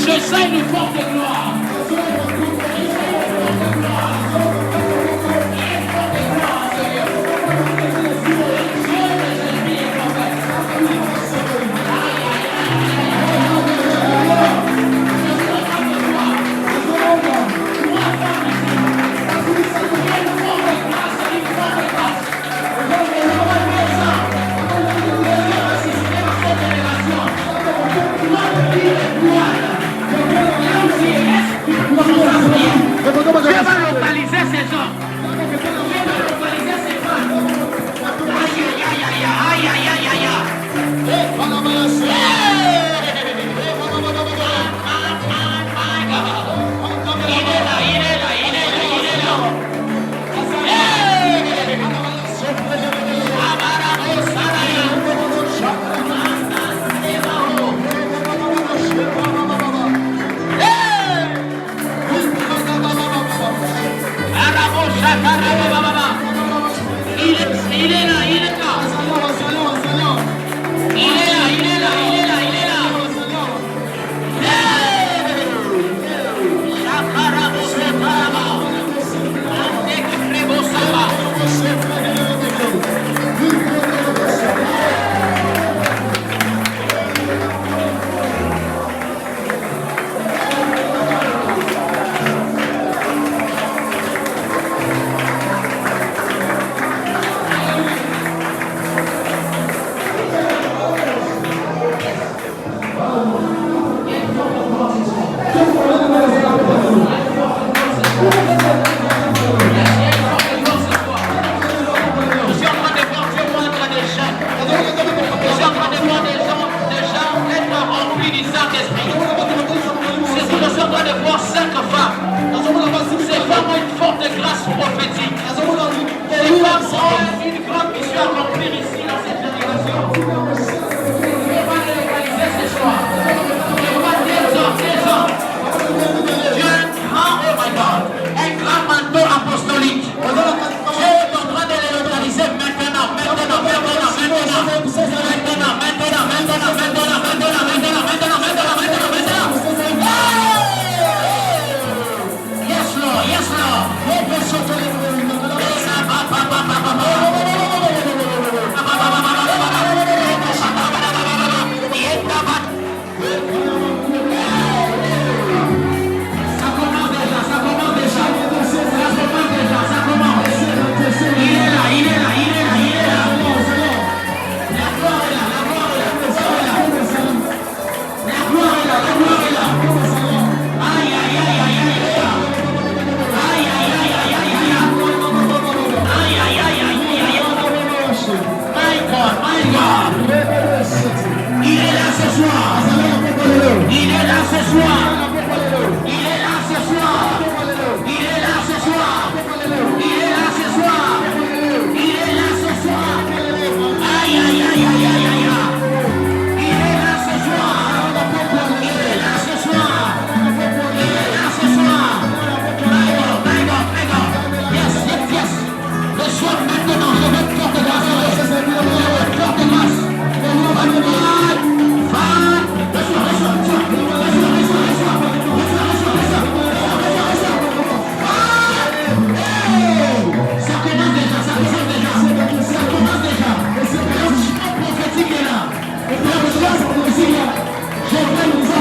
Je sens une forte gloire. Dieu va localiser ces hommes. Dieu va localiser ces femmes. Aïe, aïe, aïe, aïe, aïe, aïe, aïe, aïe. Il est là, il est là, il est là, il est là. Il est là, il est là. Il est là, il est là, il est là, il est là. Je